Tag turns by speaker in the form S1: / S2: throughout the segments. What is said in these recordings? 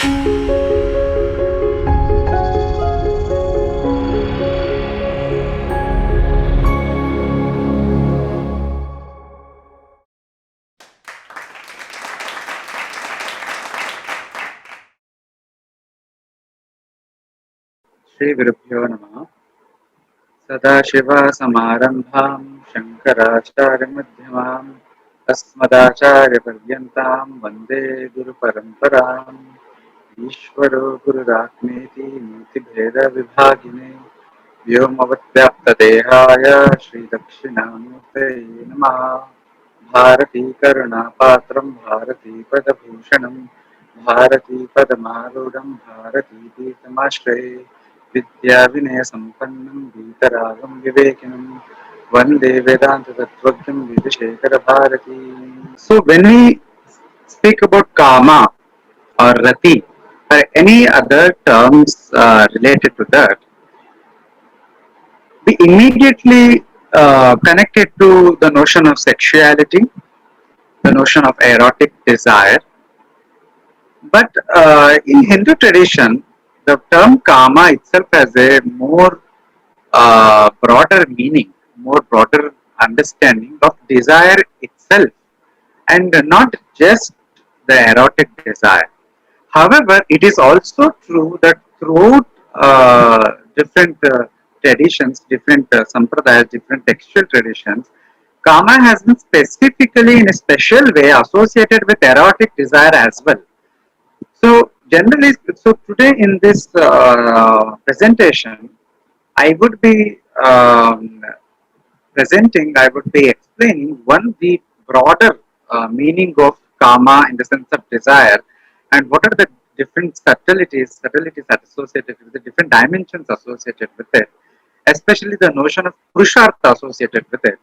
S1: श्रीगुरुभ्यो नमः। सदाशिवसमारम्भां शङ्कराचार्यमध्यमाम् अस्मदाचार्यपर्यन्तां वन्दे गुरुपरम्पराम्। ईश्वरो गुरुरात्मेति मूर्तिभेदविभागिने व्योमवद्व्याप्तदेहाय श्रीदक्षिणामूर्तये नमः। भारतीकरुणापात्रं भारतीपदभूषणं भारतीपदमारूढं भारतीतीर्थमाश्रये विद्याविनयसम्पन्नं वीतरागं विवेकिनं वन्दे वेदान्ततत्त्वज्ञं विधुशेखरभारती. So when we speak about kama or rati or any other terms related to that, we immediately connect it to the notion of sexuality, the notion of erotic desire. But in Hindu tradition, the term kama itself has a more broader meaning, more broader understanding of desire itself, and not just the erotic desire. However, it is also true that throughout different traditions, different sampradayas, different textual traditions, kama has been specifically in a special way associated with erotic desire as well. So generally, so today in this presentation, I would be I would be explaining one the broader meaning of kama in the sense of desire, and what are the different subtleties that associated with the different dimensions associated with it, especially the notion of purushartha associated with it.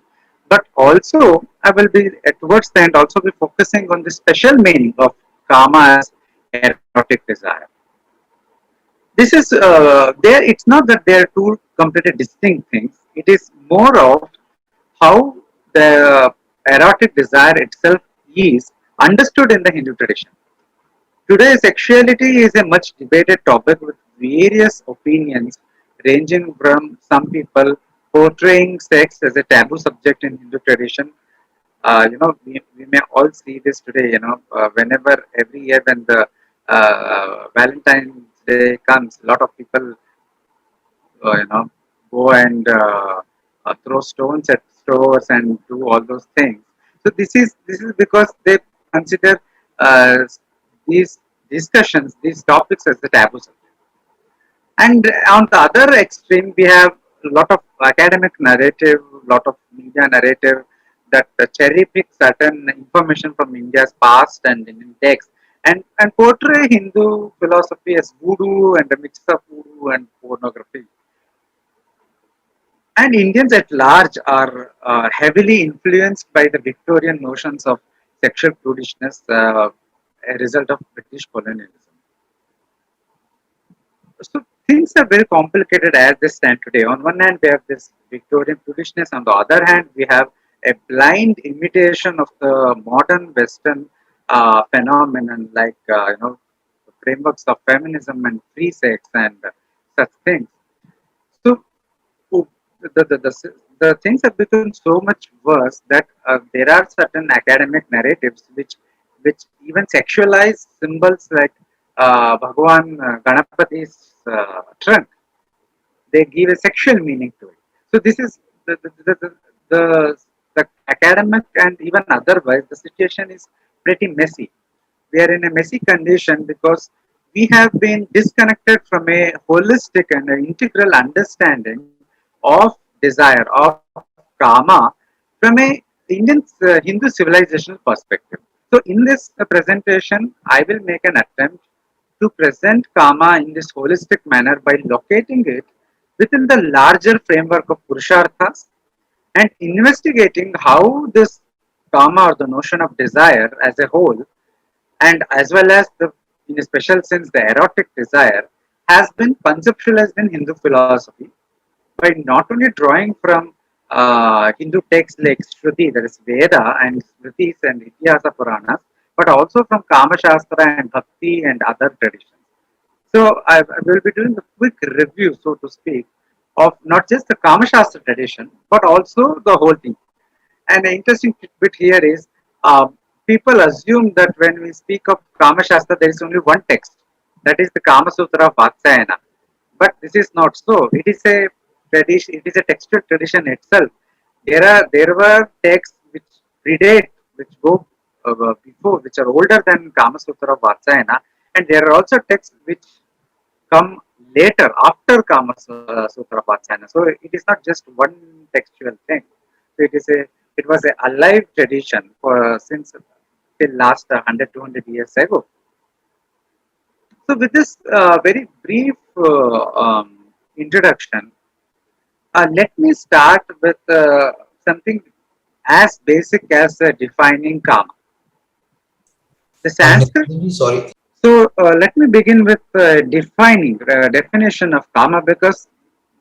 S1: But also, I will be towards the end also be focusing on the special meaning of kama as erotic desire. This is there. It's not that they are two completely distinct things. It is more of how the erotic desire itself is understood in the Hindu tradition. Today, sexuality is a much debated topic with various opinions, ranging from some people portraying sex as a taboo subject in Hindu tradition. We may all see this today. Whenever every year when the Valentine's Day comes, a lot of people go and throw stones at stores and do all those things. So this is because they consider uh, these discussions, these topics as the taboo subject. And on the other extreme, we have a lot of academic narrative, lot of media narrative that cherry pick certain information from India's past and Indian text and portray Hindu philosophy as voodoo and a mix of voodoo and pornography. And Indians at large are heavily influenced by the Victorian notions of sexual prudishness, a result of British colonialism. So things are very complicated as they stand today. On one hand, we have this Victorian prudishness. On the other hand, we have a blind imitation of the modern Western phenomenon, like frameworks of feminism and free sex and such things. So the things have become so much worse that there are certain academic narratives which even sexualize symbols like Bhagwan Ganapati's trunk. They give a sexual meaning to it. So this is the, the academic and even otherwise the situation is pretty messy. We are in a messy condition because we have been disconnected from a holistic and an integral understanding of desire, of karma, from a Indian Hindu civilizational perspective. So, in this presentation, I will make an attempt to present karma in this holistic manner by locating it within the larger framework of Purusharthas and investigating how this karma or the notion of desire as a whole and as well as the in a special sense the erotic desire has been conceptualized in Hindu philosophy by not only drawing from Hindu texts like Shruti, that is Veda, and Smritis and Ityasa Puranas, but also from Kama Shastra and Bhakti and other traditions. So I will be doing a quick review, so to speak, of not just the Kama Shastra tradition, but also the whole thing. And the interesting bit here is people assume that when we speak of Kama Shastra, there is only one text, that is the Kama Sutra of Vatsyayana. But this is not so. It is a tradition. It is a textual tradition itself. There were texts which predate, which go before, which are older than Kama Sutra of Vatsyayana, and there are also texts which come later after Kama Sutra Pachana. So it is not just one textual thing. So it was a alive tradition for since till last 100 200 years ago. So with this very brief introduction, let me start with something as basic as defining karma. The Sanskrit.
S2: Sorry.
S1: So let me begin with defining definition of karma, because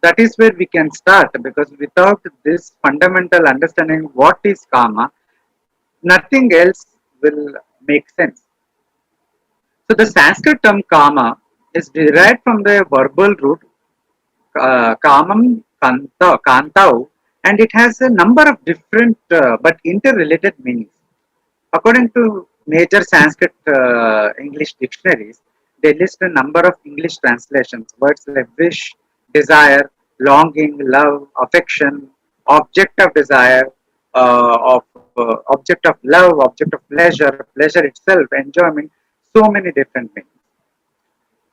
S1: that is where we can start, because without this fundamental understanding what is karma, nothing else will make sense. So the Sanskrit term karma is derived from the verbal root kamam kantau, and it has a number of different but interrelated meanings. According to major Sanskrit English dictionaries, they list a number of English translations. Words like wish, desire, longing, love, affection, object of desire, object of love, object of pleasure, pleasure itself, enjoyment, so many different meanings.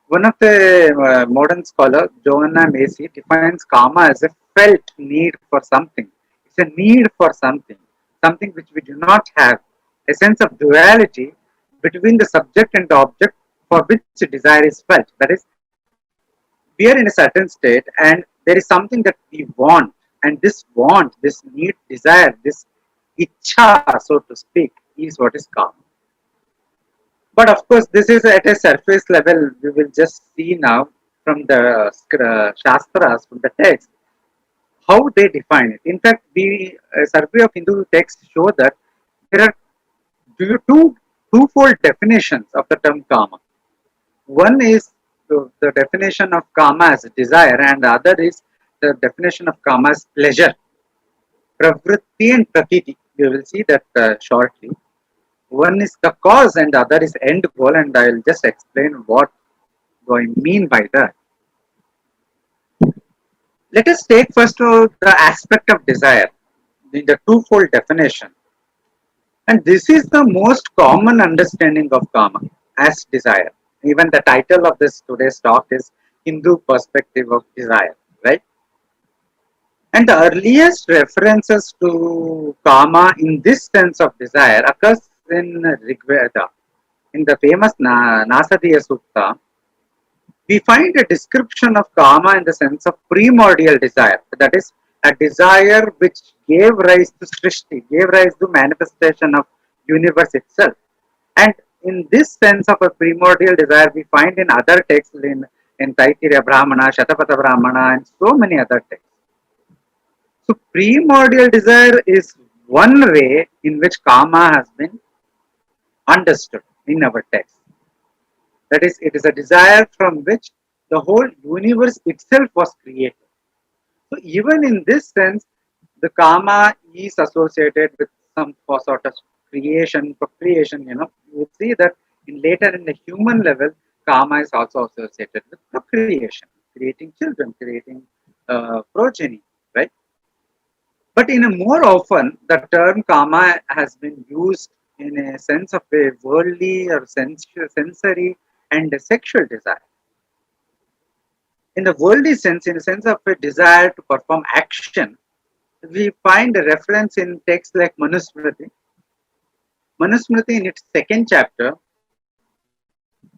S1: One of the modern scholar, Joanna Macy, defines karma as a felt need for something. It's a need for something, something which we do not have, a sense of duality between the subject and the object for which desire is felt. That is, we are in a certain state and there is something that we want, and this want, this need, desire, this icha, so to speak, is what is karma. But of course, this is at a surface level. We will just see now from the Shastras, from the text, how they define it. In fact, the survey of Hindu texts show that there are twofold definitions of the term karma. One is the definition of karma as desire, and the other is the definition of karma as pleasure. Pravritti and Pratiti. We will see that shortly. One is the cause and the other is end goal, and I will just explain what do I mean by that. Let us take first the aspect of desire in the twofold definition. And this is the most common understanding of karma as desire. Even the title of this today's talk is Hindu perspective of desire, right? And the earliest references to karma in this sense of desire occurs in Rigveda. In the famous Nasadiya Sukta, we find a description of karma in the sense of primordial desire. That is, a desire which gave rise to Srishti, gave rise to manifestation of universe itself. And in this sense of a primordial desire, we find in other texts in Taittiriya Brahmana, Shatapatha Brahmana, and so many other texts. So primordial desire is one way in which karma has been understood in our text. That is, it is a desire from which the whole universe itself was created. So even in this sense, the karma is associated with some sort of creation, procreation. You would see that in later in the human level, karma is also associated with procreation, creating children, creating progeny, right? But in a more often, the term karma has been used in a sense of a worldly or sensory and a sexual desire. In the worldly sense, in the sense of a desire to perform action, we find a reference in texts like Manusmriti. Manusmriti, in its second chapter,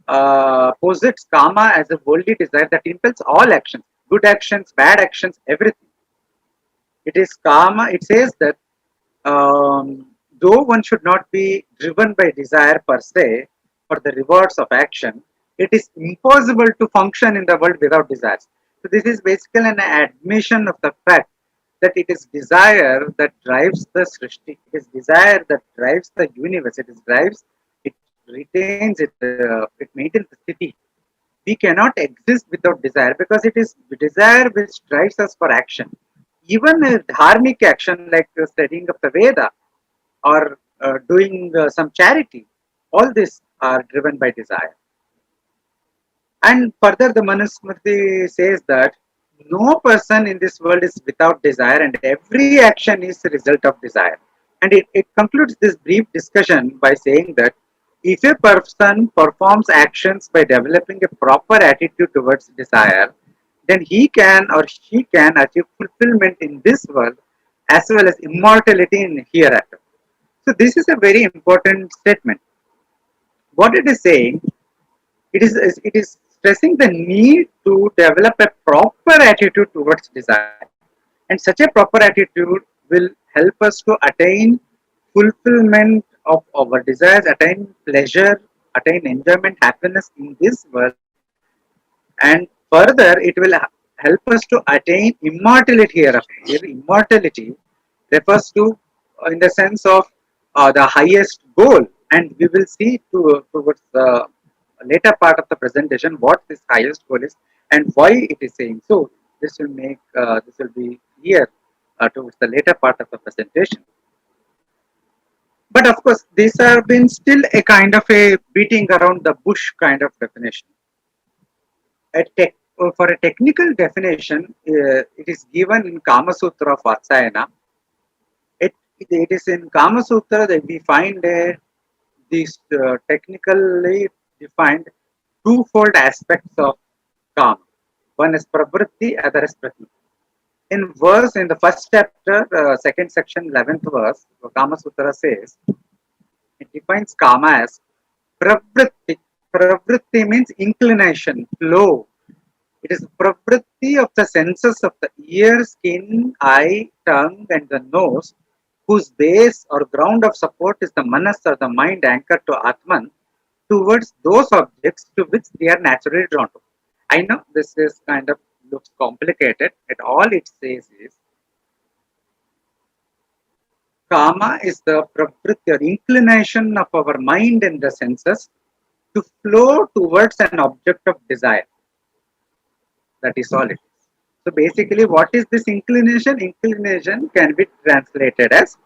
S1: posits karma as a worldly desire that impels all actions, good actions, bad actions, everything. It is karma. It says that though one should not be driven by desire per se for the rewards of action, it is impossible to function in the world without desires. So this is basically an admission of the fact that it is desire that drives the srishti. It is desire that drives the universe. It retains it, it maintains the city. We cannot exist without desire because it is desire which drives us for action. Even a dharmic action like studying of the Veda or doing some charity, all these are driven by desire. And further, the Manusmriti says that no person in this world is without desire, and every action is the result of desire. And it concludes this brief discussion by saying that if a person performs actions by developing a proper attitude towards desire, then he can or she can achieve fulfillment in this world as well as immortality in hereafter. So, this is a very important statement. What it is saying, it is stressing the need to develop a proper attitude towards desire, and such a proper attitude will help us to attain fulfillment of our desires, attain pleasure, attain enjoyment, happiness in this world, and further it will help us to attain immortality hereafter. Here immortality refers to in the sense of the highest goal, and we will see towards the later part of the presentation what this highest goal is and why it is saying so. This will be here towards the later part of the presentation. But of course these have been still a kind of a beating around the bush kind of definition. For a technical definition, it is given in Kama Sutra of Vatsayana. It is in Kama Sutra that we find these technically defined twofold aspects of Kama. One is pravritti, other is prati. In the first chapter, second section, 11th verse, Kama Sutra says, it defines Kama as pravritti. Pravritti means inclination, flow. It is pravritti of the senses of the ear, skin, eye, tongue, and the nose, whose base or ground of support is the manas or the mind anchored to Atman towards those objects to which they are naturally drawn to. I know this is kind of looks complicated, but all it says is Kama is the pravritti or inclination of our mind and the senses to flow towards an object of desire. That is all it is. So basically, what is this inclination? Inclination can be translated as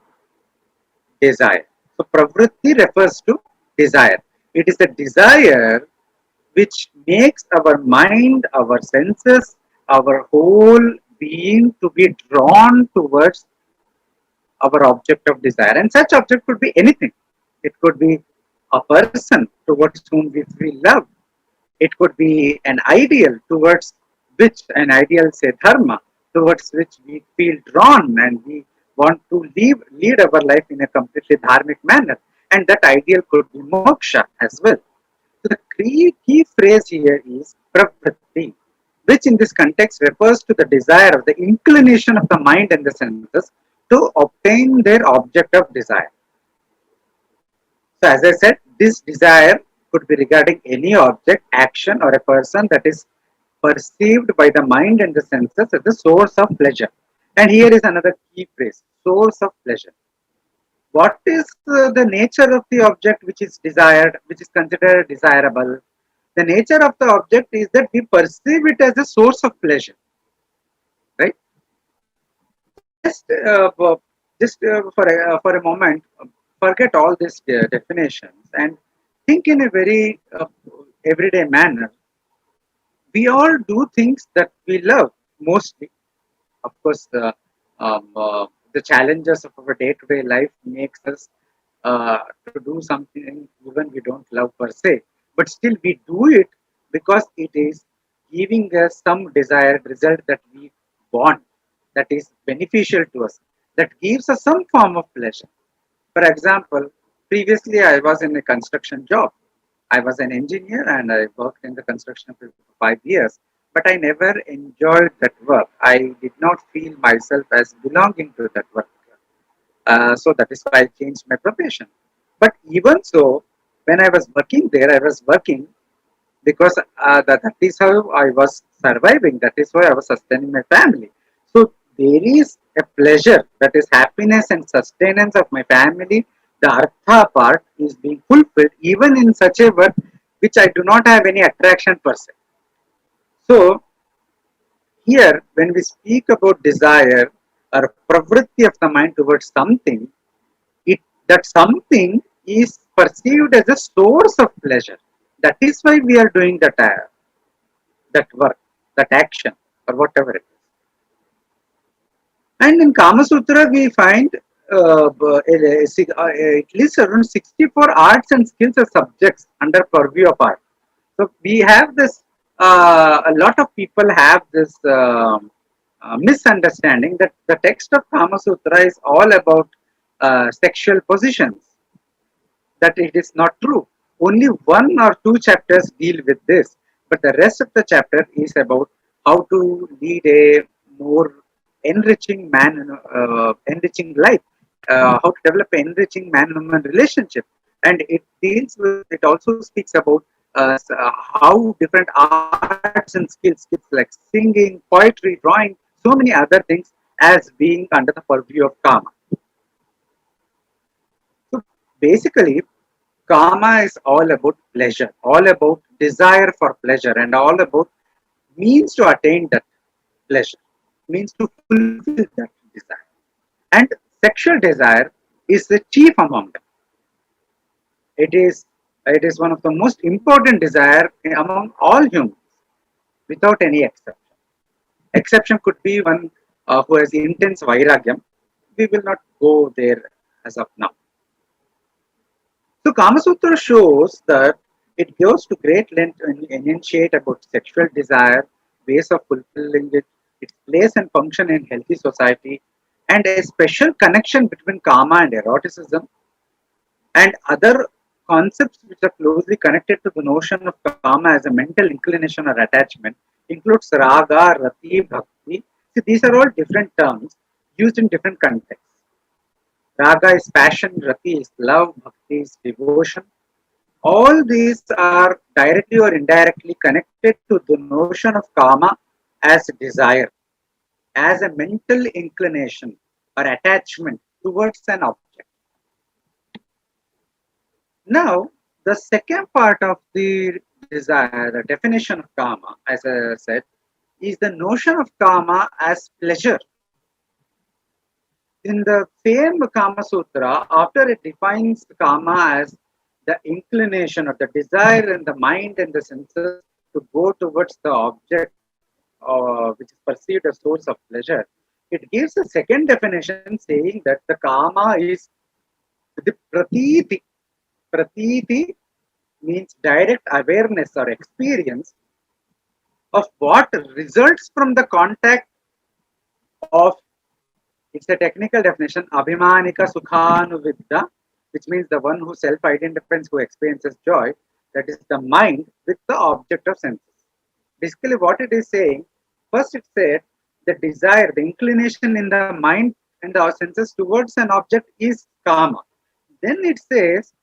S1: desire. So pravritti refers to desire. It is the desire which makes our mind, our senses, our whole being to be drawn towards our object of desire. And such object could be anything. It could be a person towards whom we feel love. It could be an ideal towards which, an ideal say dharma, towards which we feel drawn and we want to lead our life in a completely dharmic manner. And that ideal could be moksha as well. So the key phrase here is pravritti, which in this context refers to the desire, the inclination of the mind and the senses to obtain their object of desire. So as I said, this desire could be regarding any object, action, or a person that is perceived by the mind and the senses as the source of pleasure. And here is another key phrase, source of pleasure. What is the nature of the object which is desired, which is considered desirable? The nature of the object is that we perceive it as a source of pleasure, right? Just for a moment, forget all these definitions and think in a very everyday manner. We all do things that we love mostly. Of course, the challenges of our day-to-day life makes us to do something even we don't love per se, but still we do it because it is giving us some desired result that we want, that is beneficial to us, that gives us some form of pleasure. For example, previously I was in a construction job. I was an engineer and I worked in the construction field for 5 years, but I never enjoyed that work. I did not feel myself as belonging to that work. So that is why I changed my profession. But even so, when I was working there, I was working because that is how I was surviving. That is why I was sustaining my family. So there is a pleasure, that is happiness and sustenance of my family the artha part is being fulfilled even in such a work which I do not have any attraction per se. So here, when we speak about desire or pravritti of the mind towards something, it that something is perceived as a source of pleasure. That is why we are doing that work, that action, or whatever it is. And in Kama Sutra, we find at least around 64 arts and skills as subjects under purview of art. So we have this. A lot of people have this misunderstanding that the text of Kama Sutra is all about sexual positions. That it is not true. Only one or two chapters deal with this, but the rest of the chapter is about how to lead a more enriching life, how to develop an enriching man-woman relationship, and it deals with. It also speaks about how different arts and skills like singing, poetry, drawing, so many other things as being under the purview of Kama. So basically, Kama is all about pleasure, all about desire for pleasure, and all about means to attain that pleasure, means to fulfill that desire. And sexual desire is the chief among them. It is one of the most important desire among all humans, without any exception. Exception could be one who has intense vairagyam. We will not go there as of now. So Kama Sutra shows that it goes to great length to enunciate about sexual desire, ways of fulfilling it, its place and function in healthy society, and a special connection between Kama and eroticism, and other concepts which are closely connected to the notion of Kama as a mental inclination or attachment includes Raga, Rati, Bhakti. See, these are all different terms used in different contexts. Raga is passion, Rati is love, Bhakti is devotion. All these are directly or indirectly connected to the notion of Kama as desire, as a mental inclination or attachment towards an object. Now, the second part of the desire, the definition of Kama, as I said, is the notion of Kama as pleasure. In the same Kama Sutra, after it defines Kama as the inclination or the desire in the mind and the senses to go towards the object which is perceived as source of pleasure, it gives a second definition saying that the Kama is the pratiti. Pratiti means direct awareness or experience of what results from the contact of, it's a technical definition, abhimanika sukhanuvidda, which means the one who self-identifies, who experiences joy, that is the mind with the object of senses. Basically what it is saying, first it said the desire, the inclination in the mind and the senses towards an object is Kama. Then it says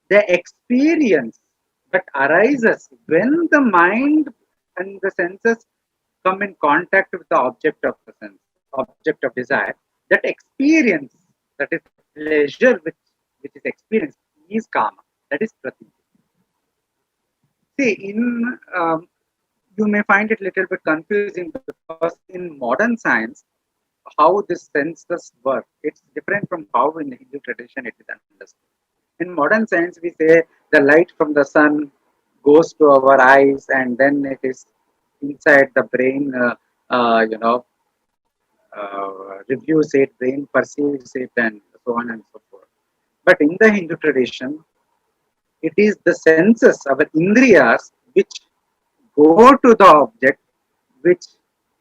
S1: the experience that arises when the mind and the senses come in contact with the object of the sense, object of desire, that experience, that is pleasure which is experienced, is Kama, that is Prati. See, you may find it a little bit confusing because in modern science, how this senses work, it's different from how in the Hindu tradition it is understood. In modern science, we say the light from the sun goes to our eyes and then it is inside the brain, reviews it, brain perceives it, and so on and so forth. But in the Hindu tradition, it is the senses, our indriyas, which go to the object, which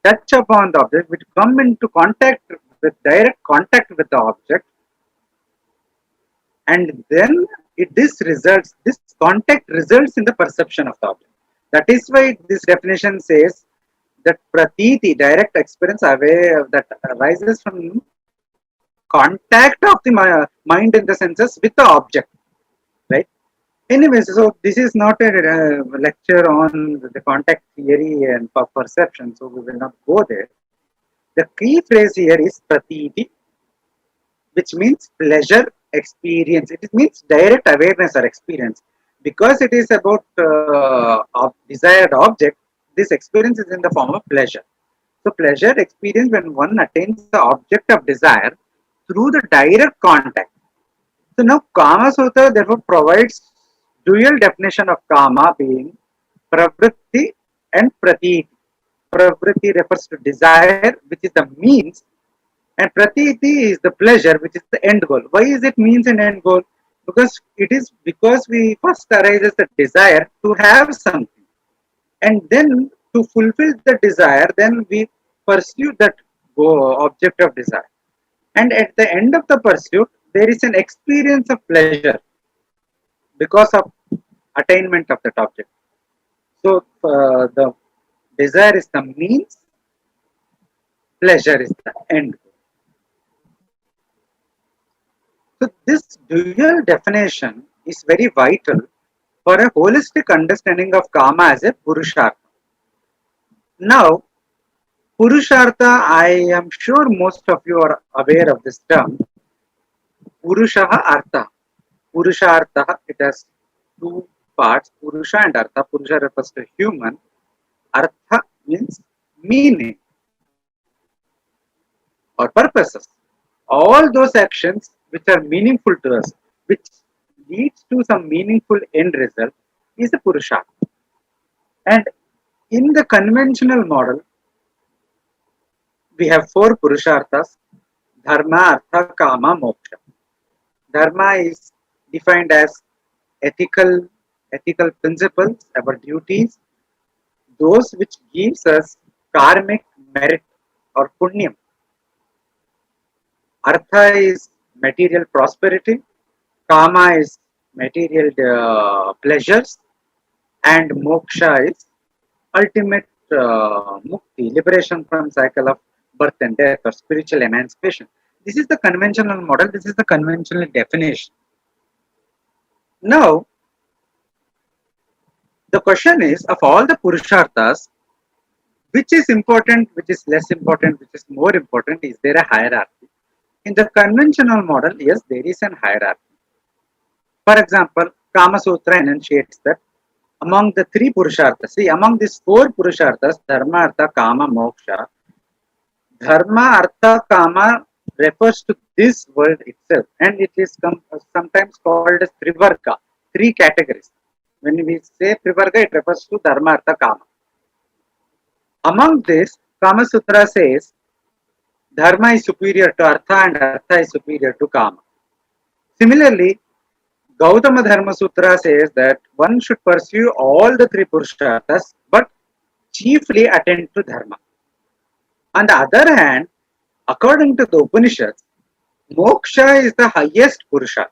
S1: touch upon the object, which come into contact with direct contact with the object, and then this contact results in the perception of the object. That is why this definition says that pratiti, direct experience away that arises from contact of the mind and the senses with the object, right? Anyways, so this is not a lecture on the contact theory and perception, so we will not go there. The key phrase here is pratiti, which means pleasure experience. It means direct awareness or experience. Because it is about desired object, this experience is in the form of pleasure. So pleasure experience when one attains the object of desire through the direct contact. So now Kama Sutra therefore provides dual definition of Kama being pravritti and pratiti. Pravritti refers to desire, which is the means, and pratiti is the pleasure, which is the end goal. Why is it means and end goal? Because it is because we first arises the desire to have something, and then to fulfill the desire, then we pursue that object of desire. And at the end of the pursuit, there is an experience of pleasure because of attainment of that object. So the desire is the means, pleasure is the end. So this dual definition is very vital for a holistic understanding of Kama as a Purushartha. Now, Purushartha, I am sure most of you are aware of this term, Purushaha Artha. Purushartha, it has two parts, Purusha and Artha. Purusha refers to human, Artha means meaning or purposes. All those actions which are meaningful to us, which leads to some meaningful end result, is a Purushartha. And in the conventional model, we have four Purusharthas: Dharma, Artha, Kama, Moksha. Dharma is defined as ethical ethical principles, our duties, those which gives us karmic merit or punyam. Artha is material prosperity, Kama is material pleasures, and Moksha is ultimate mukti, liberation from cycle of birth and death or spiritual emancipation. This is the conventional model. This is the conventional definition. Now, the question is, of all the Purusharthas, which is important, which is less important, which is more important? Is there a hierarchy? In the conventional model, yes, there is an hierarchy. For example, Kama Sutra enunciates that among the three Purusharthas, see, among these four Purusharthas, Dharma, Artha, Kama, Moksha, Dharma, Artha, Kama refers to this world itself, and it is sometimes called as Trivarga, three categories. When we say Trivarga, it refers to Dharma, Artha, Kama. Among this, Kama Sutra says Dharma is superior to Artha and Artha is superior to Kama. Similarly, Gautama Dharma Sutra says that one should pursue all the three Purusharthas but chiefly attend to Dharma. On the other hand, according to the Upanishads, Moksha is the highest Purushartha.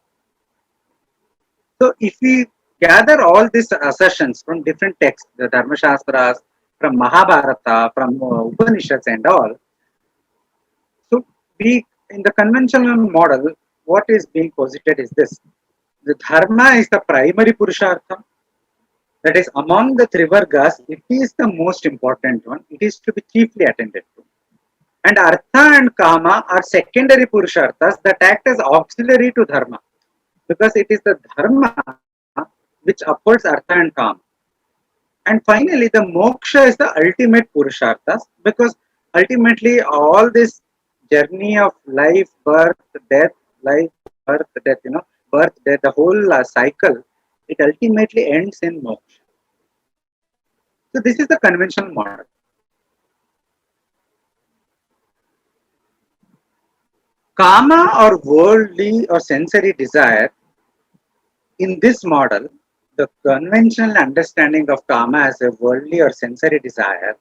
S1: So, if we gather all these assertions from different texts, the Dharma Shastras, from Mahabharata, from Upanishads and all, so we in the conventional model, what is being posited is this: the Dharma is the primary Purushartha. That is, among the three Vargas, it is the most important one. It is to be chiefly attended to. And Artha and Kama are secondary Purusharthas that act as auxiliary to Dharma. Because it is the Dharma which upholds Artha and Kama. And finally, the Moksha is the ultimate Purusharthas because ultimately all this journey of life, birth, death, life, birth, death, birth, death, the whole cycle, it ultimately ends in Moksha. So this is the conventional model. Kama or worldly or sensory desire, in this model, the conventional understanding of Kama as a worldly or sensory desire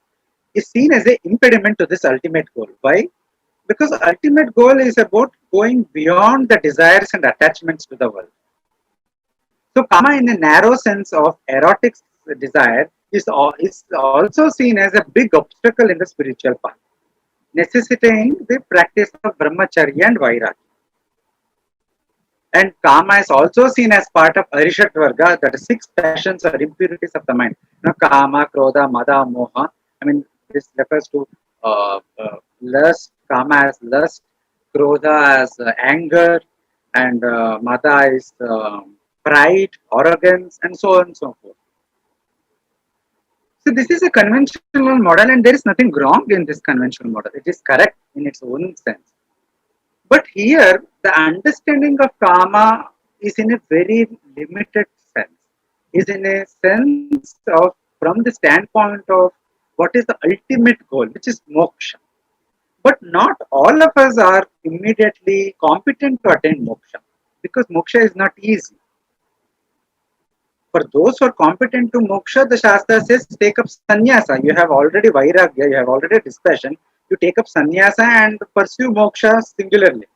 S1: is seen as an impediment to this ultimate goal. Why? Because ultimate goal is about going beyond the desires and attachments to the world. So Kama in a narrow sense of erotic desire is also seen as a big obstacle in the spiritual path, necessitating the practice of brahmacharya and vairagya. And Kama is also seen as part of Arishat Varga, that is six passions or impurities of the mind. Kama, Krodha, Mada, Moha. I mean, this refers to lust, Kama as lust, Krodha as anger, and mada is pride, arrogance, and so on and so forth. So this is a conventional model, and there is nothing wrong in this conventional model. It is correct in its own sense. But here, the understanding of karma is in a very limited sense, is in a sense of from the standpoint of what is the ultimate goal, which is moksha. But not all of us are immediately competent to attain moksha because moksha is not easy. For those who are competent to moksha, the Shastra says take up sannyasa. You have already vairagya, you have already dispassion. You take up sannyasa and pursue moksha singularly.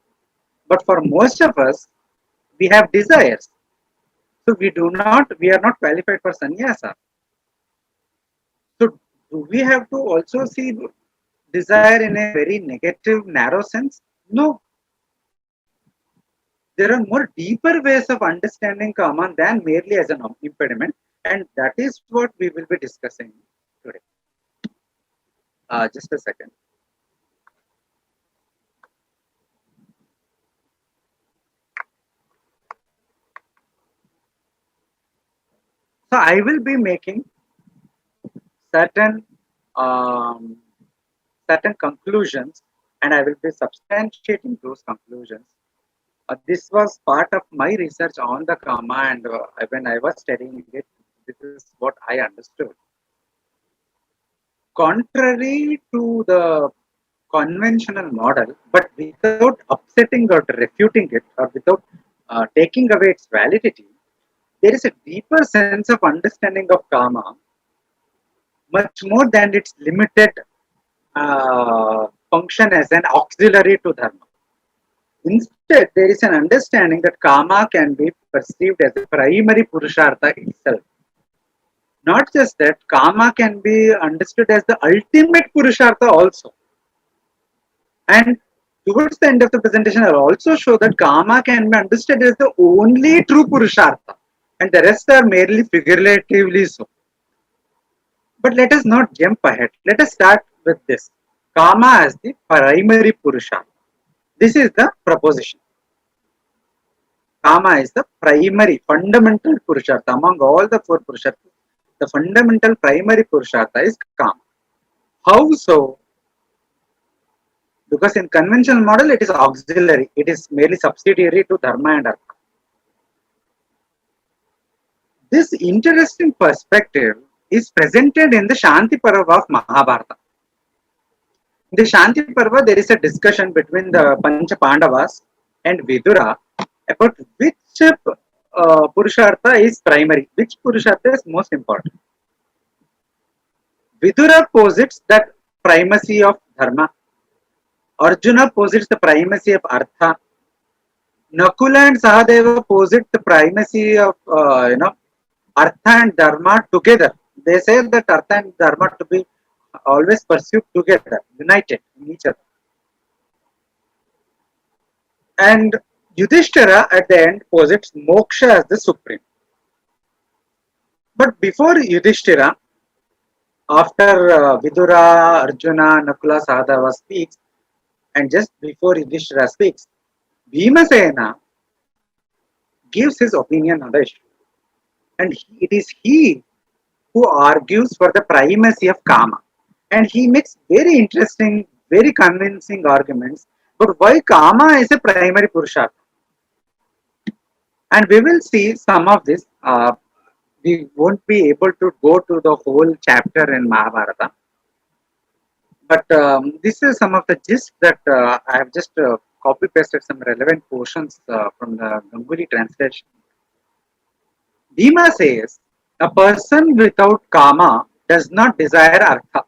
S1: But for most of us, we have desires. So we are not qualified for sannyasa. So do we have to also see desire in a very negative, narrow sense? No. There are more deeper ways of understanding karma than merely as an impediment, and that is what we will be discussing today. Just a second. So I will be making certain um, certain conclusions, and I will be substantiating those conclusions. This was part of my research on the karma, and when I was studying it, this is what I understood. Contrary to the conventional model, but without upsetting or refuting it, or without taking away its validity, there is a deeper sense of understanding of karma, much more than its limited function as an auxiliary to dharma. Instead, there is an understanding that karma can be perceived as a primary purushartha itself. Not just that, karma can be understood as the ultimate purushartha also. And towards the end of the presentation, I'll also show that karma can be understood as the only true purushartha, and the rest are merely figuratively so. But let us not jump ahead. Let us start with this. Karma as the primary purushartha. This is the proposition. Kama is the primary, fundamental Purushartha. Among all the four Purusharthas, the fundamental primary Purushartha is Kama. How so? Because in conventional model, it is auxiliary. It is merely subsidiary to Dharma and Artha. This interesting perspective is presented in the Shanti Parva of Mahabharata. In the Shanti Parva, there is a discussion between the Pancha Pandavas and Vidura about which Purushartha is primary, which Purushartha is most important. Vidura posits that primacy of dharma. Arjuna posits the primacy of artha. Nakula and Sahadeva posit the primacy of artha and dharma together. They say that artha and dharma to be always pursued together, united in each other. And Yudhishthira at the end posits moksha as the supreme. But before Yudhishthira, after Vidura, Arjuna, Nakula, Sahadeva speaks, and just before Yudhishthira speaks, Bhimasena gives his opinion on the issue. And it is he who argues for the primacy of Kama. And he makes very interesting, very convincing arguments about why Kama is a primary Purushartha. And we will see some of this. We won't be able to go to the whole chapter in Mahabharata. But this is some of the gist that I have just copy pasted some relevant portions from the Ganguly translation. Bhima says, a person without kama does not desire artha.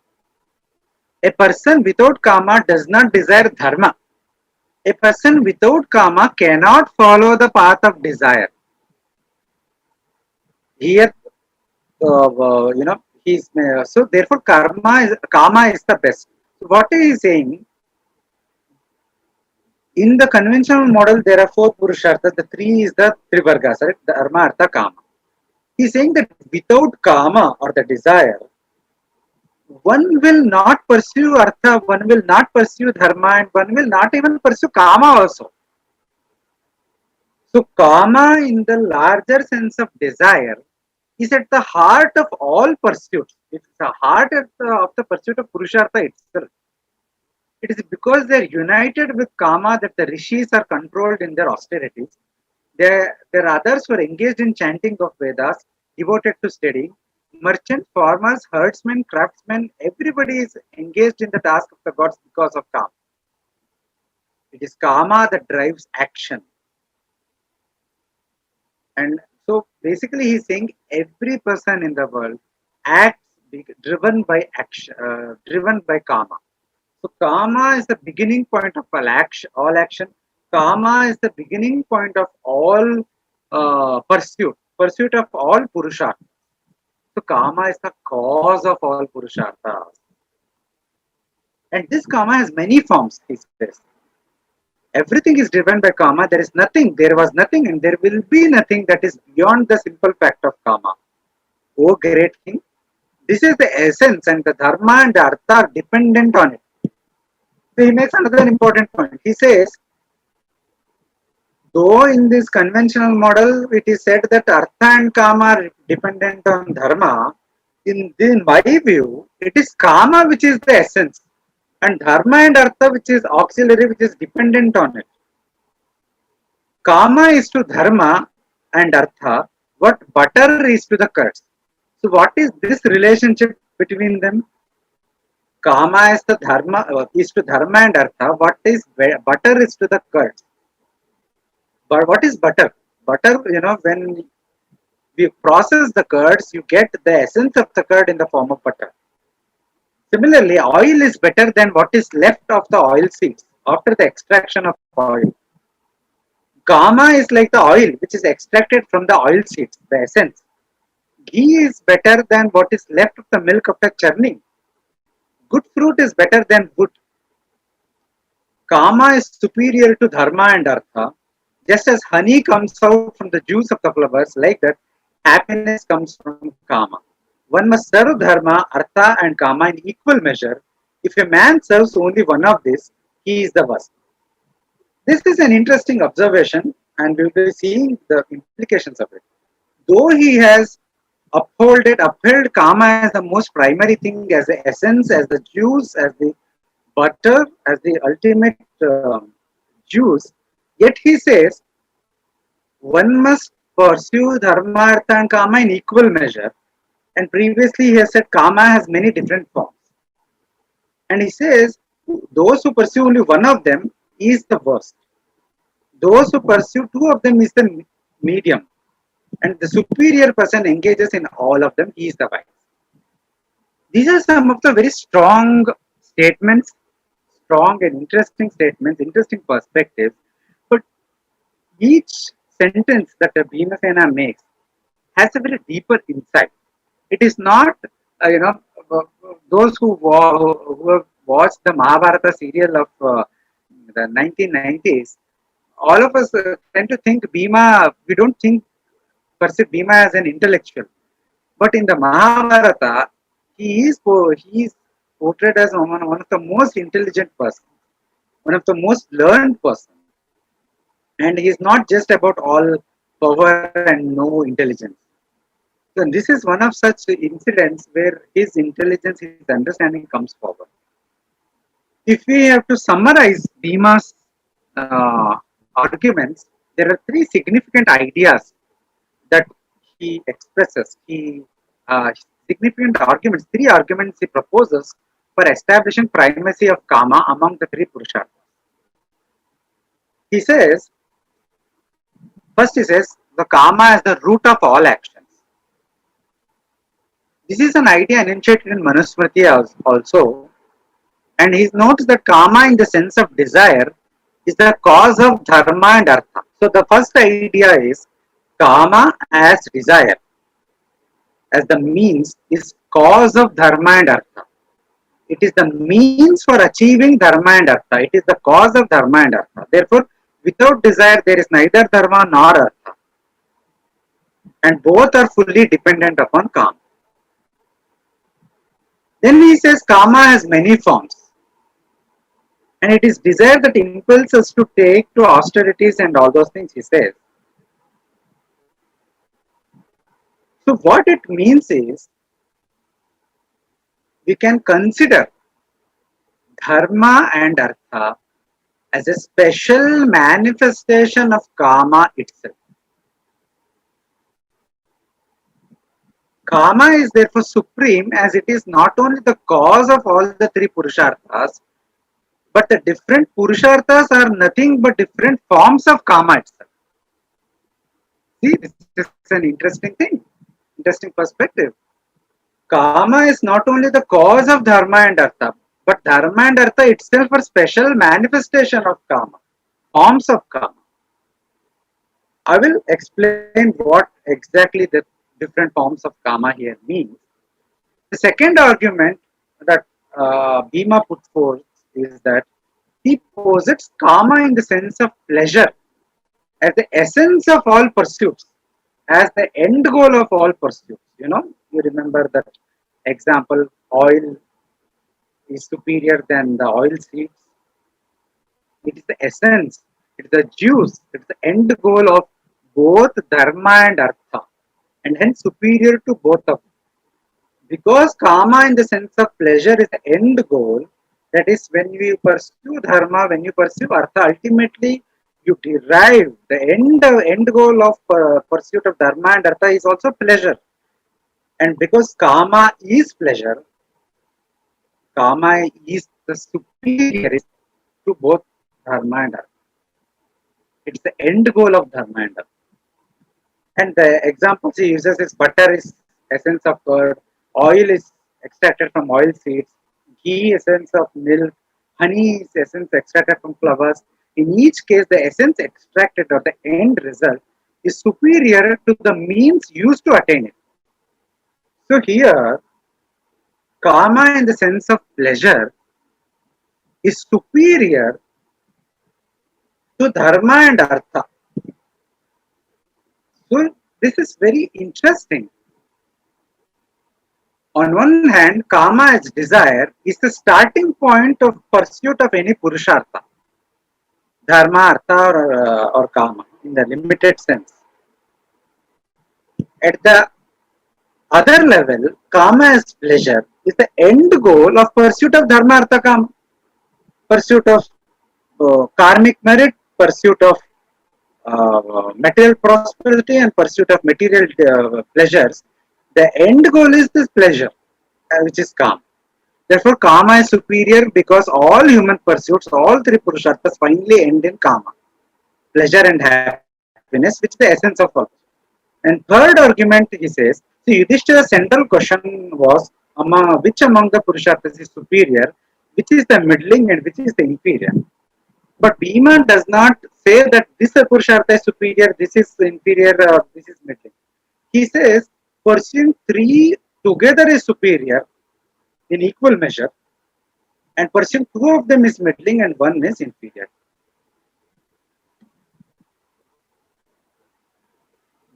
S1: A person without kama does not desire dharma. A person without kama cannot follow the path of desire. Here, he's so therefore kama is the best. So what he is saying, in the conventional model, there are four purusharthas. The three is the trivargas, right? The dharma, artha, kama. He's saying that without kama or the desire, one will not pursue artha, one will not pursue dharma, and one will not even pursue kama also. So kama in the larger sense of desire is at the heart of all pursuits. It's the heart of the pursuit of Purushartha itself. It is because they are united with kama that the rishis are controlled in their austerities. There are others who are engaged in chanting of Vedas, devoted to studying. Merchants, farmers, herdsmen, craftsmen, everybody is engaged in the task of the gods because of kama. It is kama that drives action. And so basically, he's saying every person in the world acts driven by action, driven by kama. So kama is the beginning point of all action. All action. Kama is the beginning point of all pursuit of all purushartha. So kama is the cause of all purusharthas. And this kama has many forms, he says. Everything is driven by kama. There is nothing, there was nothing, and there will be nothing that is beyond the simple fact of kama. O great king, this is the essence, and the dharma and the artha are dependent on it. So he makes another important point. He says, though in this conventional model it is said that artha and kama are dependent on dharma, in my view, it is kama which is the essence, and dharma and artha which is auxiliary, which is dependent on it. Kama is to dharma and artha what butter is to the curds. So what is this relationship between them? Kama is the dharma is to dharma and artha. What is butter is to the curds. But what is butter? Butter, when we process the curds, you get the essence of the curd in the form of butter. Similarly, oil is better than what is left of the oil seeds after the extraction of oil. Kama is like the oil which is extracted from the oil seeds, the essence. Ghee is better than what is left of the milk after churning. Good fruit is better than wood. Kama is superior to dharma and artha. Just as honey comes out from the juice of the flowers, like that, happiness comes from kama. One must serve dharma, artha, and kama in equal measure. If a man serves only one of these, he is the worst. This is an interesting observation, and we will be seeing the implications of it. Though he has upheld kama as the most primary thing, as the essence, as the juice, as the butter, as the ultimate juice, yet he says one must pursue dharma, artha, and kama in equal measure. And previously he has said kama has many different forms. And he says those who pursue only one of them is the worst. Those who pursue two of them is the medium. And the superior person engages in all of them, he is the wise. These are some of the very strong statements, strong and interesting statements, interesting perspectives. But each sentence that Bhimasena makes has a very deeper insight. It is not, those who have watched the Mahabharata serial of the 1990s, all of us tend to think Bhima, we don't think perceive Bhima as an intellectual. But in the Mahabharata, he is portrayed as one of the most intelligent person, one of the most learned person. And he is not just about all power and no intelligence. So this is one of such incidents where his intelligence, his understanding comes forward. If we have to summarize Bhima's arguments, there are three significant ideas that he expresses. Significant arguments, three arguments he proposes for establishing primacy of kama among the three purusharthas. He says, first he says, the kama is the root of all actions. This is an idea enunciated in Manusmriti also, and he notes that kama in the sense of desire is the cause of dharma and artha. So the first idea is kama as desire, as the means, is cause of dharma and artha. It is the means for achieving dharma and artha. It is the cause of dharma and artha. Therefore, without desire, there is neither dharma nor artha. And both are fully dependent upon kama. Then he says kama has many forms. And it is desire that impels us to take to austerities and all those things, he says. So what it means is we can consider dharma and artha as a special manifestation of kama itself. Kama is therefore supreme as it is not only the cause of all the three purusharthas, but the different purusharthas are nothing but different forms of kama itself. See, this is an interesting thing, interesting perspective. Kama is not only the cause of dharma and artha, but dharma and artha itself are special manifestation of kama, forms of kama. I will explain what exactly the different forms of kama here means. The second argument that Bhima put forth is that he posits kama in the sense of pleasure as the essence of all pursuits, as the end goal of all pursuits. You know, you remember that example, oil is superior than the oil seeds. It is the essence, it is the juice, it is the end goal of both dharma and artha, and hence superior to both of them. Because kama in the sense of pleasure is the end goal, that is when you pursue dharma, when you pursue artha, ultimately you derive the end goal of pursuit of dharma and artha is also pleasure. And because kama is pleasure, kama is the superior to both dharma and artha. It's the end goal of dharma and artha. And the examples he uses is butter is essence of curd, oil is extracted from oil seeds, ghee essence of milk, honey is essence extracted from flowers. In each case, the essence extracted or the end result is superior to the means used to attain it. So here, karma in the sense of pleasure is superior to dharma and artha. So this is very interesting. On one hand, kama as desire is the starting point of pursuit of any purushartha, dharma, artha, or kama in the limited sense. At the other level, kama as pleasure is the end goal of pursuit of dharma, artha, kama, pursuit of karmic merit, pursuit of material prosperity, and pursuit of material pleasures. The end goal is this pleasure, which is kama. Therefore, kama is superior because all human pursuits, all three purusharthas finally end in kama, pleasure and happiness, which is the essence of all. And third argument, he says, see, Yudhishthira's central question was which among the purusharthas is superior, which is the middling, and which is the inferior. But Bhima does not say that this purushartha is superior, this is inferior, this is middling. He says pursuing three together is superior in equal measure, and pursuing two of them is middling and one is inferior.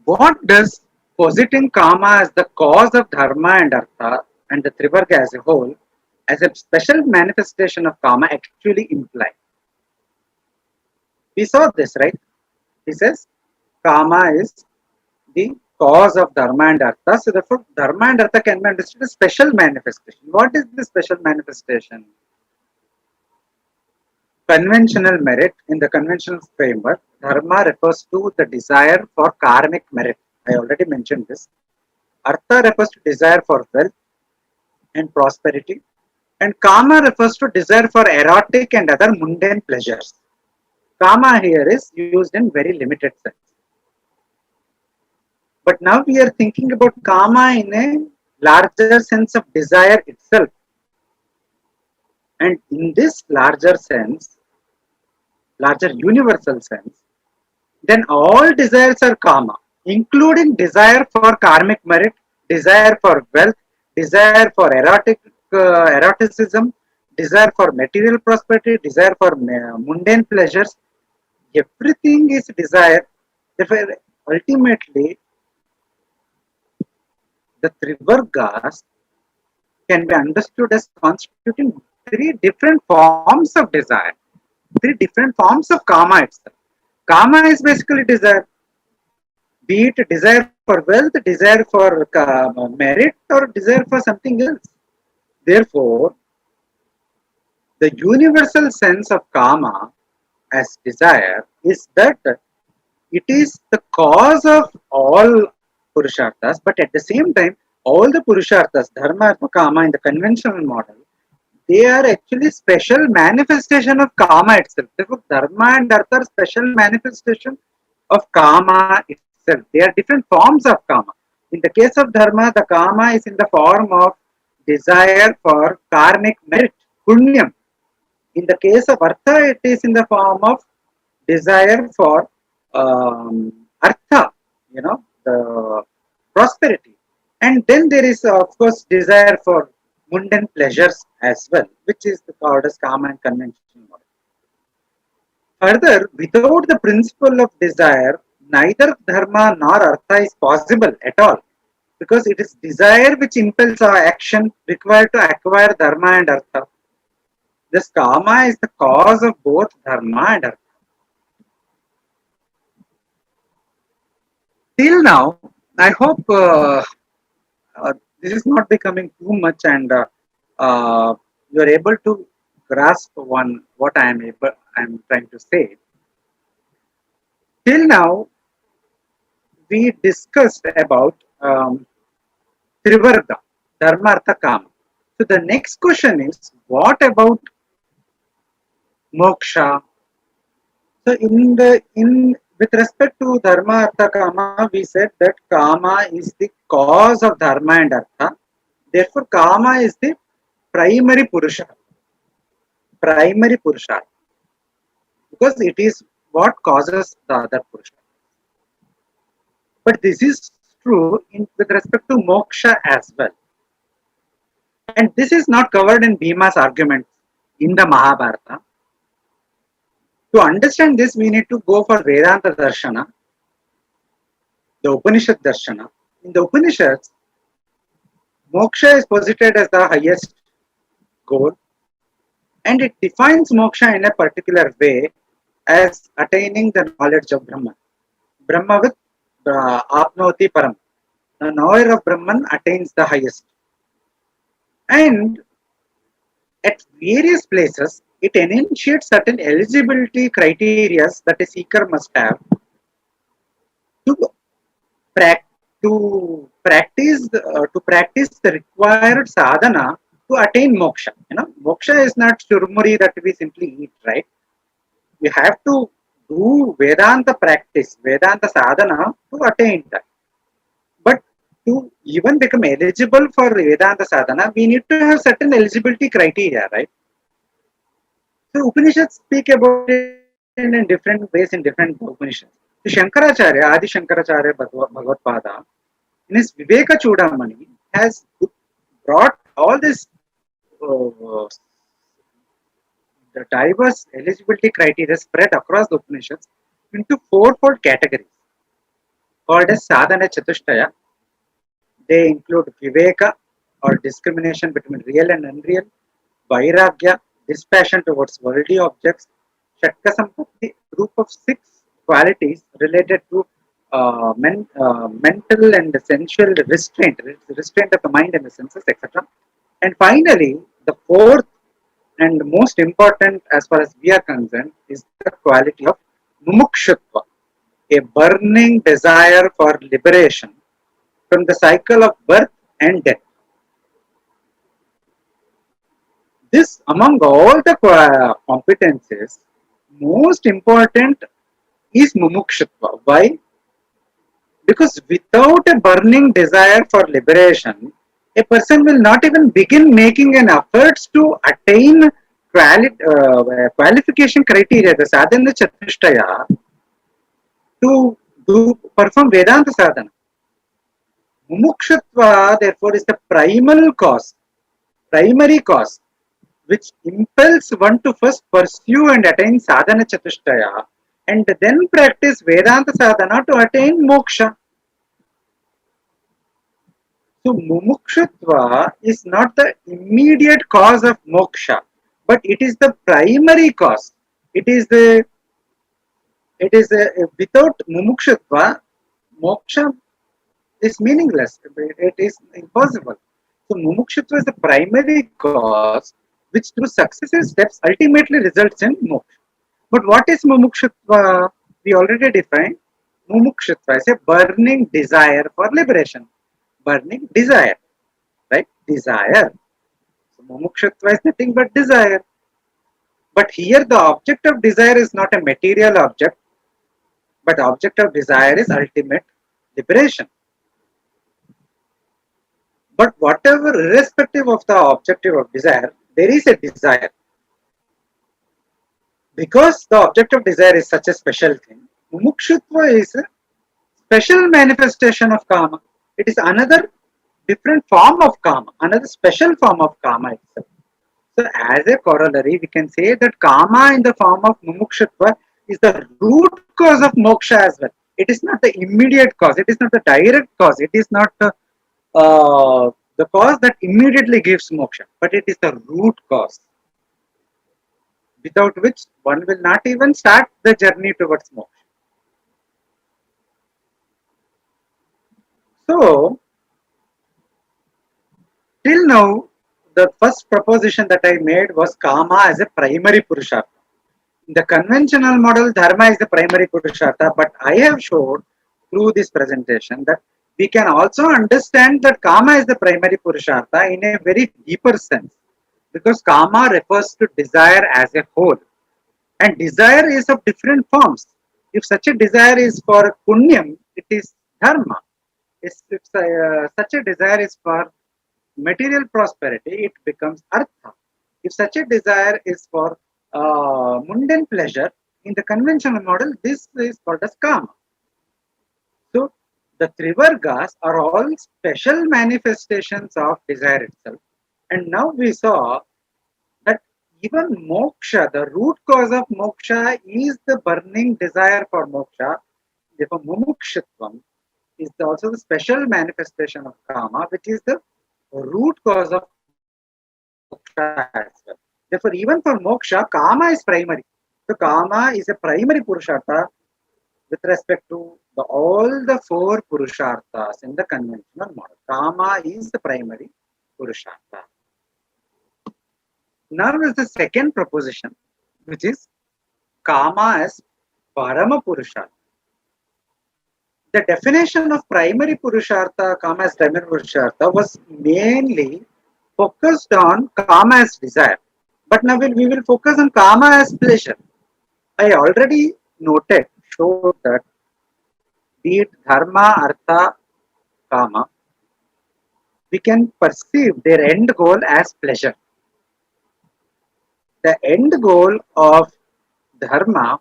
S1: What does positing kama as the cause of dharma and artha and the Trivarga as a whole as a special manifestation of kama actually imply? We saw this, right? He says kama is the cause of dharma and artha. So therefore, dharma and artha can be understood as special manifestation. What is the special manifestation? Conventional merit in the conventional framework, dharma refers to the desire for karmic merit. I already mentioned this. Artha refers to desire for wealth and prosperity, and kama refers to desire for erotic and other mundane pleasures. Kama here is used in very limited sense. But now we are thinking about kama in a larger sense of desire itself. And in this larger sense, larger universal sense, then all desires are kama, including desire for karmic merit, desire for wealth, desire for eroticism, desire for material prosperity, desire for mundane pleasures. Everything is desire. Therefore, ultimately, the Trivargas can be understood as constituting three different forms of desire, three different forms of kama itself. Kama is basically desire. be it desire for wealth, desire for merit, or desire for something else. Therefore, the universal sense of kama as desire is that it is the cause of all purusharthas, but at the same time, all the purusharthas, dharma, artha, kama in the conventional model, they are actually special manifestation of kama itself. Therefore, dharma and artha are special manifestation of kama itself. They are different forms of kama. In the case of dharma, the kama is in the form of desire for karmic merit, punyam. In the case of artha, it is in the form of desire for artha, the prosperity. And then there is, of course, desire for mundane pleasures as well, which is called as kama and conventional model. Further, without the principle of desire, neither dharma nor artha is possible at all, because it is desire which impels our action required to acquire dharma and artha. This kama is the cause of both dharma and artha. Till now, I hope this is not becoming too much, and you are able to grasp what I am trying to say. Till now, we discussed about Trivarga, Dharma, Artha, Kama. So the next question is, what about moksha? So in with respect to Dharma, Artha, Kama, we said that Kama is the cause of Dharma and Artha. Therefore, Kama is the primary Purusha. Primary Purusha. Because it is what causes the other Purusha. But this is true with respect to moksha as well. And this is not covered in Bhima's argument in the Mahabharata. To understand this, we need to go for Vedanta Darshana, the Upanishad Darshana. In the Upanishads, moksha is posited as the highest goal, and it defines moksha in a particular way as attaining the knowledge of Brahman. Brahmavid apnoti param. The knower of Brahman attains the highest. And at various places, it enunciates certain eligibility criteria that a seeker must have to, to practice the required sadhana to attain moksha. Moksha is not surmuri that we simply eat, right? We have to do Vedanta practice, Vedanta sadhana to attain that. But to even become eligible for Vedanta sadhana, we need to have certain eligibility criteria, right? So Upanishads speak about it in different ways in different Upanishads. So Shankaracharya, Adi Shankaracharya Bhagavad Pada, in his Viveka Chudamani, has brought all this the diverse eligibility criteria spread across the Upanishads into fourfold categories called as Sadhana Chatushtaya. They include Viveka or discrimination between real and unreal, Vairagya, dispassion towards worldly objects, Shatka Sampatti, group of 6 qualities related to mental and sensual restraint of the mind and the senses, etc. And finally, the fourth and most important as far as we are concerned is the quality of mumukshutva, a burning desire for liberation from the cycle of birth and death. This, among all the competences, most important is mumukshutva. Why? Because without a burning desire for liberation, a person will not even begin making an efforts to attain qualification criteria, the sadhana chatushtaya, to perform Vedanta sadhana. Mumukshutva, therefore, is the primary cause, which impels one to first pursue and attain sadhana chatushtaya and then practice Vedanta sadhana to attain moksha. So mumukshutva is not the immediate cause of moksha, but it is the primary cause. It is without mumukshutva, moksha is meaningless. It is impossible. So mumukshutva is the primary cause which through successive steps ultimately results in moksha. But what is mumukshutva? We already defined. Mumukshutva is a burning desire for liberation. Burning desire, right? Desire. So mumukshutva is nothing but desire. But here the object of desire is not a material object, but the object of desire is ultimate liberation. But whatever, irrespective of the objective of desire, there is a desire. Because the object of desire is such a special thing, mumukshutva is a special manifestation of kama. It is another different form of kama, another special form of kama itself. So, as a corollary, we can say that kama in the form of mumukshutva is the root cause of moksha as well. It is not the immediate cause, it is not the direct cause, it is not the cause that immediately gives moksha, but it is the root cause, without which one will not even start the journey towards moksha. So, till now, the first proposition that I made was kama as a primary purushartha. In the conventional model, dharma is the primary purushartha, but I have showed through this presentation that we can also understand that kama is the primary purushartha in a very deeper sense, because kama refers to desire as a whole, and desire is of different forms. If such a desire is for punyam, it is dharma. If such a desire is for material prosperity, it becomes artha. If such a desire is for mundane pleasure, in the conventional model, this is called as kama. So, the trivargas are all special manifestations of desire itself. And now we saw that even moksha, the root cause of moksha is the burning desire for moksha. Therefore, mumukshutvam is also the special manifestation of kama, which is the root cause of moksha as well. Therefore, even for moksha, kama is primary. So, kama is a primary purushartha with respect to all the four purusharthas in the conventional model. Kama is the primary purushartha. Now is the second proposition, which is kama as parama purushartha. The definition of primary purushartha, kama as primary purushartha, was mainly focused on kama as desire. But now we will focus on kama as pleasure. I already showed that be it dharma, artha, kama, we can perceive their end goal as pleasure. The end goal of dharma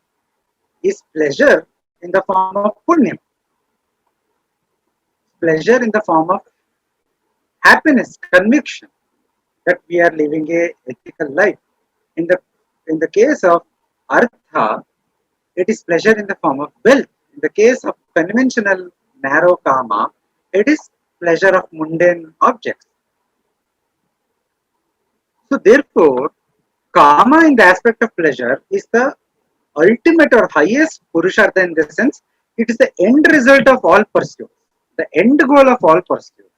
S1: is pleasure in the form of punyam, pleasure in the form of happiness, conviction that we are living a ethical life. In the case of artha, it is pleasure in the form of wealth. In the case of conventional narrow kama, it is pleasure of mundane objects. So therefore, kama in the aspect of pleasure is the ultimate or highest purushartha in the sense it is the end result of all pursuits, the end goal of all pursuits.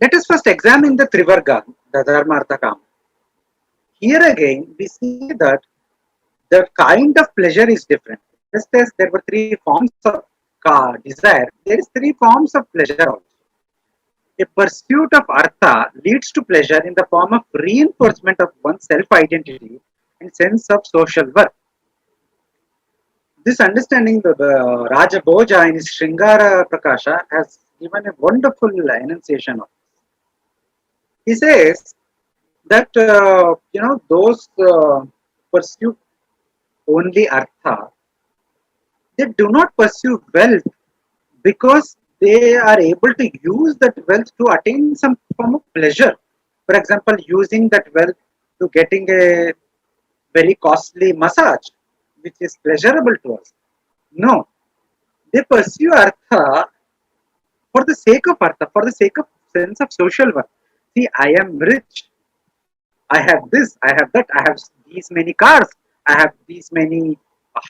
S1: Let us first examine the Trivarga, the Dharma, Artha, Kama. Here again, we see that the kind of pleasure is different. Just as there were three forms of desire, there is three forms of pleasure also. A pursuit of artha leads to pleasure in the form of reinforcement of one's self-identity and sense of social worth. This understanding, the Raja Bhoja in his Sringara Prakasha has given a wonderful enunciation of. He says that those pursue only artha, they do not pursue wealth because they are able to use that wealth to attain some form of pleasure. For example, using that wealth to getting a very costly massage, which is pleasurable to us. No, they pursue artha for the sake of artha, for the sake of sense of social worth. See, I am rich. I have this, I have that, I have these many cars, I have these many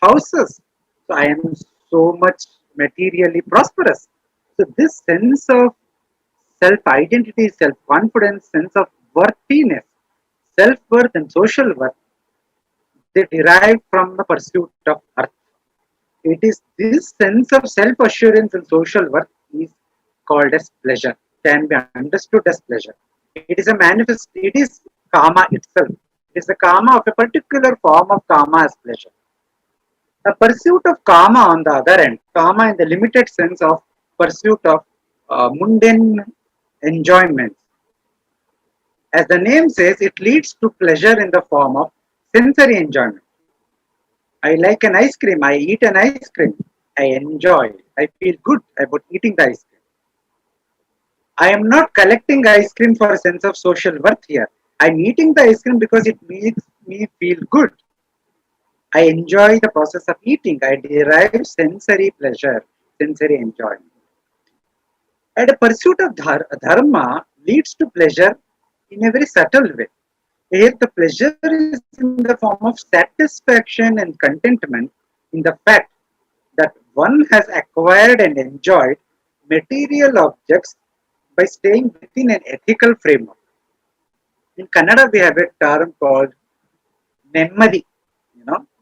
S1: houses. So I am so much materially prosperous. So this sense of self-identity, self-confidence, sense of worthiness, self-worth and social worth, they derive from the pursuit of earth. It is this sense of self-assurance and social worth is called as pleasure, can be understood as pleasure. It is a manifest, it is karma itself. It is the karma of a particular form of karma as pleasure. The pursuit of karma on the other end, karma in the limited sense of pursuit of mundane enjoyment. As the name says, it leads to pleasure in the form of sensory enjoyment. I like an ice cream, I eat an ice cream, I enjoy, I feel good about eating the ice cream. I am not collecting ice cream for a sense of social worth here. I'm eating the ice cream because it makes me feel good. I enjoy the process of eating. I derive sensory pleasure, sensory enjoyment. And a pursuit of dharma leads to pleasure in a very subtle way. Here, the pleasure is in the form of satisfaction and contentment in the fact that one has acquired and enjoyed material objects by staying within an ethical framework. In Kannada, we have a term called nemmadi.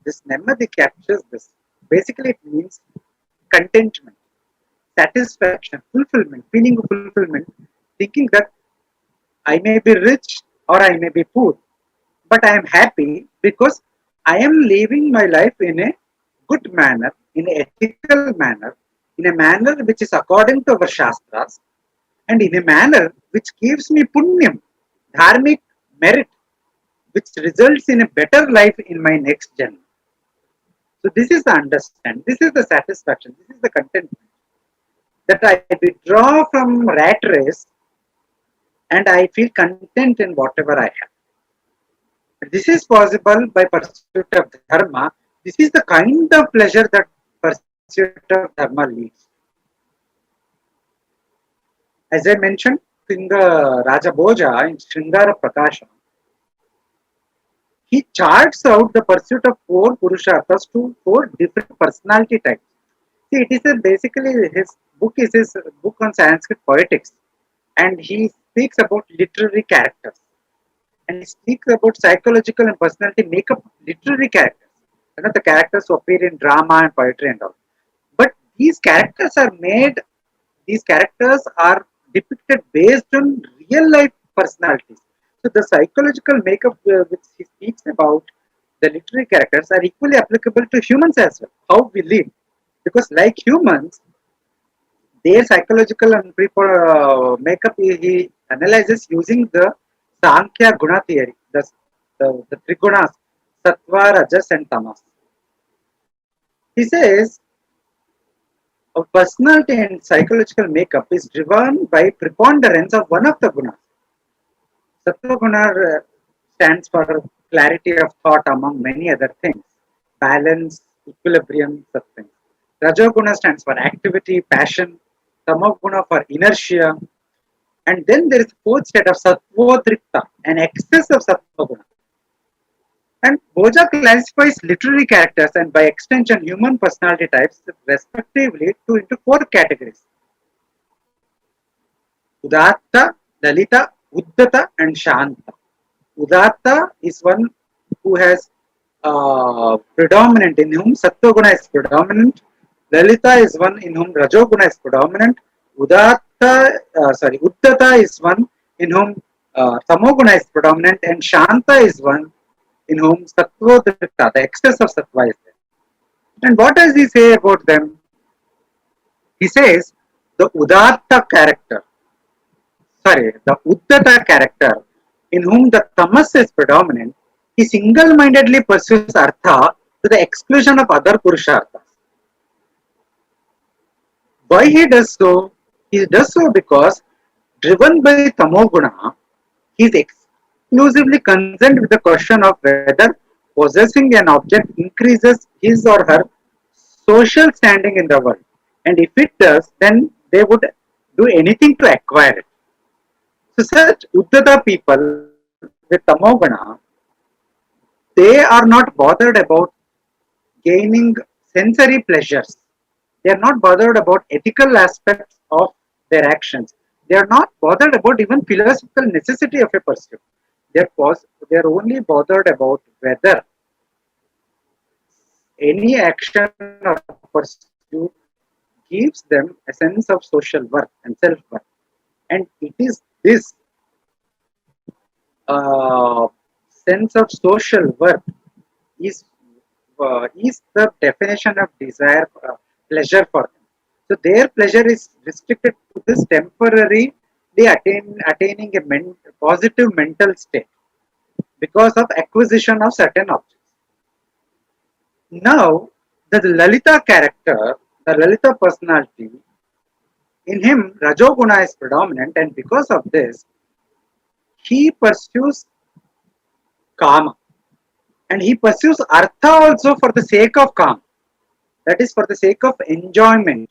S1: This nemmadi captures this. Basically, it means contentment, satisfaction, fulfillment, feeling of fulfillment, thinking that I may be rich or I may be poor, but I am happy because I am living my life in a good manner, in an ethical manner, in a manner which is according to our Shastras, and in a manner which gives me punyam, dharmic merit, which results in a better life in my next journey. So this is the understand, this is the satisfaction, this is the contentment that I withdraw from rat race and I feel content in whatever I have. This is possible by pursuit of dharma. This is the kind of pleasure that pursuit of dharma leads. As I mentioned, in the Raja Bhoja in Sringara Prakasha, he charts out the pursuit of four Purusharthas to four different personality types. See, it is basically his book is his book on Sanskrit poetics, and he speaks about literary characters, and he speaks about psychological and personality makeup of literary characters. The characters who appear in drama and poetry and all. But these characters are made; these characters are depicted based on real life personalities. So the psychological makeup which he speaks about the literary characters are equally applicable to humans as well. How we live, because like humans, their psychological and makeup he analyzes using the Sankhya Guna theory, the three gunas, Sattva, Rajas, and Tamas. He says a personality and psychological makeup is driven by preponderance of one of the gunas. Sattva guna stands for clarity of thought among many other things, balance, equilibrium, such things. Rajoguna stands for activity, passion, Tamoguna for inertia, and then there is the fourth state of Sattvodrikta, an excess of Sattvaguna. And Boja classifies literary characters and by extension human personality types respectively into four categories. Udatta, Dalita, Uddata and Shanta. Udatta is one who has predominant, in whom Sattva is predominant. Lalita is one in whom Rajoguna is predominant. Uddata is one in whom Tamoguna is predominant, and Shanta is one in whom Sattvodrita, the excess of Sattva is there. And what does he say about them? He says the Udatta character, the Uddata character, in whom the tamas is predominant, he single-mindedly pursues artha to the exclusion of other purusharthas. Why he does so? He does so because, driven by tamoguna, he is exclusively concerned with the question of whether possessing an object increases his or her social standing in the world. And if it does, then they would do anything to acquire it. So such Uddata people, when they with Tamogana, they are not bothered about gaining sensory pleasures. They are not bothered about ethical aspects of their actions. They are not bothered about even philosophical necessity of a pursuit. They are only bothered about whether any action or pursuit gives them a sense of social worth and self worth. And it is this uh, sense of social worth is is the definition of desire, pleasure for them. So their pleasure is restricted to this temporarily attaining a positive mental state because of acquisition of certain objects. Now, the Lalita character, the Lalita personality, in him, Rajoguna is predominant, and because of this, he pursues Kama and he pursues Artha also for the sake of Kama. That is for the sake of enjoyment,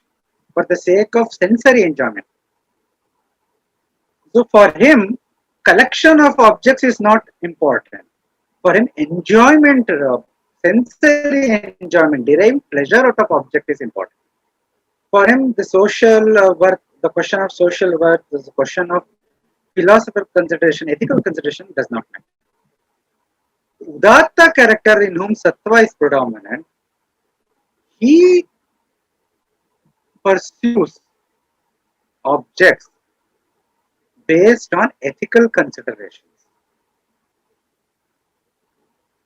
S1: for the sake of sensory enjoyment. So for him, collection of objects is not important. For him, enjoyment, sensory enjoyment, deriving pleasure out of object is important. For him, the social worth, the question of social worth, the question of philosophical consideration, ethical consideration does not matter. Udatta character in whom Sattva is predominant, he pursues objects based on ethical considerations.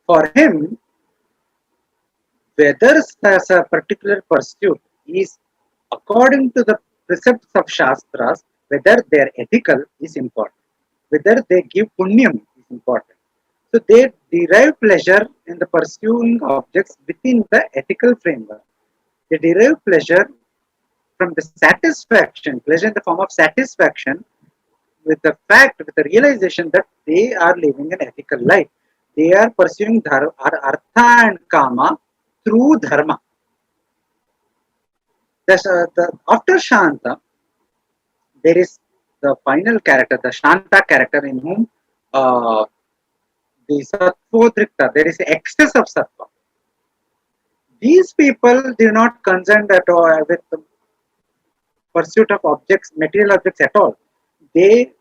S1: For him, whether a particular pursuit is according to the precepts of Shastras, whether they are ethical is important. Whether they give punyam is important. So they derive pleasure in the pursuing objects within the ethical framework. They derive pleasure from the satisfaction, pleasure in the form of satisfaction with the fact, with the realization that they are living an ethical life. They are pursuing artha and kama through dharma. After Shanta, there is the final character, the Shanta character, in whom the Sattvodrikta, there is excess of Sattva. These people do not concerned at all with the pursuit of objects, material objects at all. They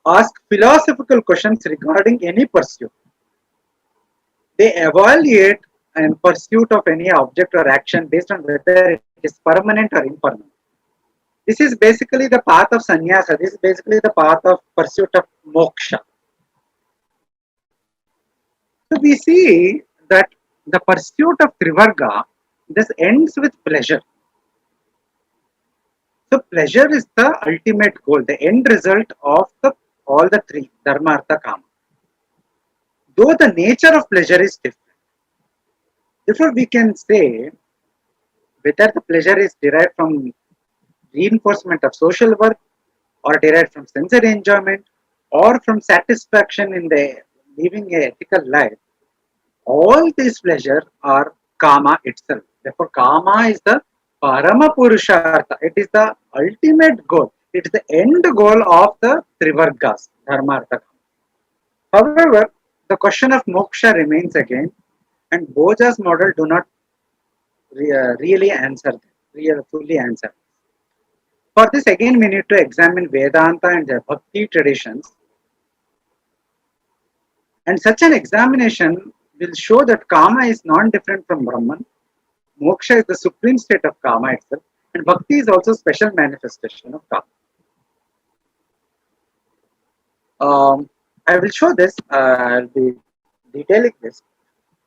S1: ask philosophical questions regarding any pursuit. They evaluate and pursuit of any object or action based on whether it is permanent or impermanent. This is basically the path of sannyasa. This is basically the path of pursuit of moksha. So we see that the pursuit of Trivarga, this ends with pleasure. So pleasure is the ultimate goal, the end result of all the three, dharma, artha, kama. Though the nature of pleasure is different. Therefore, we can say whether the pleasure is derived from reinforcement of social worth or derived from sensory enjoyment or from satisfaction in the living an ethical life. All these pleasures are kama itself. Therefore, kama is the parama purushartha. It is the ultimate goal. It is the end goal of the trivargas, dharma, artha, kama. However, the question of moksha remains again, and Boja's model do not really answer, fully answer. For this, again, we need to examine Vedanta and the Bhakti traditions. And such an examination will show that Kama is non-different from Brahman. Moksha is the supreme state of Kama itself. And Bhakti is also special manifestation of Kama. I will show this. I'll be detailing this.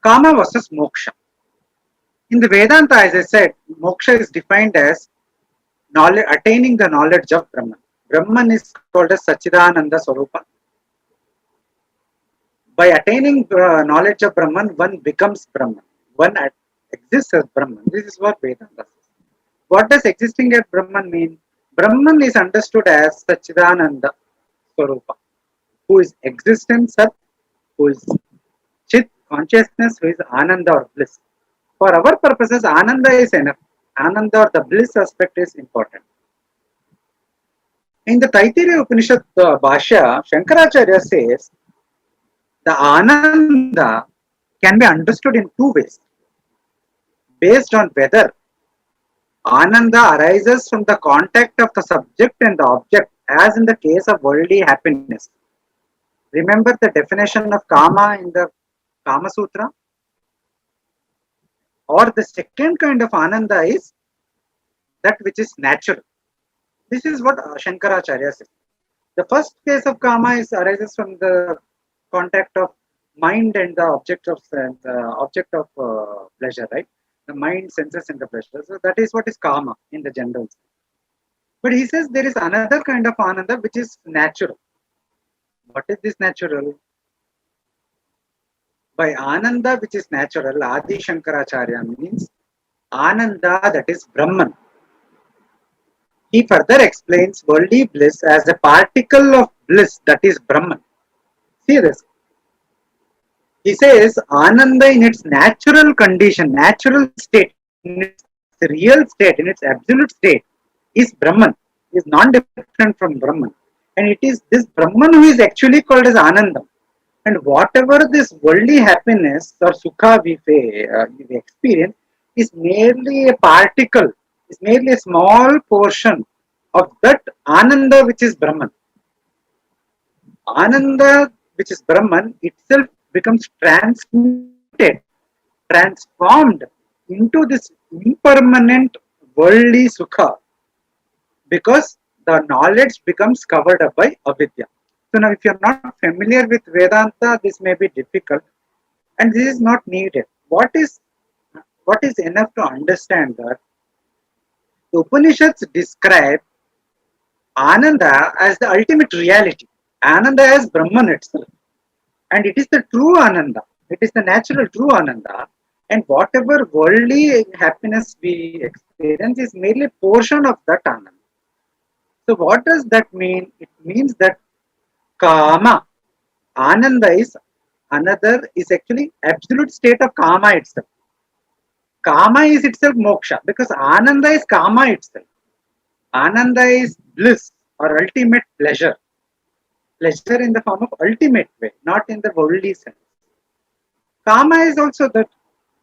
S1: Kama versus Moksha. In the Vedanta, as I said, Moksha is defined as knowledge, attaining the knowledge of Brahman. Brahman is called as Sachidananda Swarupa. By attaining knowledge of Brahman, one becomes Brahman. One exists as Brahman. This is what Vedanta says. What does existing as Brahman mean? Brahman is understood as Sachidananda Swarupa, who is existence, Sat, who is Chit, consciousness, who is Ananda or bliss. For our purposes, Ananda is enough. Ananda or the bliss aspect is important. In the Taittiriya Upanishad Bhashya, Shankaracharya says, The Ananda can be understood in two ways based on whether Ananda arises from the contact of the subject and the object, as in the case of worldly happiness. Remember the definition of Kama in the Kama Sutra? Or the second kind of Ananda is that which is natural. This is what Shankaracharya says. The first case of Kama is arises from the contact of mind and the object of pleasure, right? The mind, senses, and the pleasure. So that is what is Kama in the general sense. But he says there is another kind of Ananda which is natural. What is this natural? By Ananda which is natural, Adi Shankaracharya means Ananda that is Brahman. He further explains worldly bliss as a particle of bliss that is Brahman. See this. He says Ananda in its natural condition, natural state, in its real state, in its absolute state, is Brahman, is non-different from Brahman. And it is this Brahman who is actually called as Anandam. And whatever this worldly happiness or sukha we experience is merely a particle, is merely a small portion of that Ananda which is Brahman. Ananda, which is Brahman, itself becomes transmuted, transformed into this impermanent worldly sukha because the knowledge becomes covered up by avidya. So now if you are not familiar with Vedanta, this may be difficult and this is not needed. What is enough to understand that the Upanishads describe Ananda as the ultimate reality. Ananda as Brahman itself. And it is the true Ananda. It is the natural true Ananda. And whatever worldly happiness we experience is merely a portion of that Ananda. So what does that mean? It means that Kama, Ananda is actually absolute state of Kama itself. Kama is itself moksha because Ananda is Kama itself. Ananda is bliss or ultimate pleasure. Pleasure in the form of ultimate way, not in the worldly sense. Kama is also that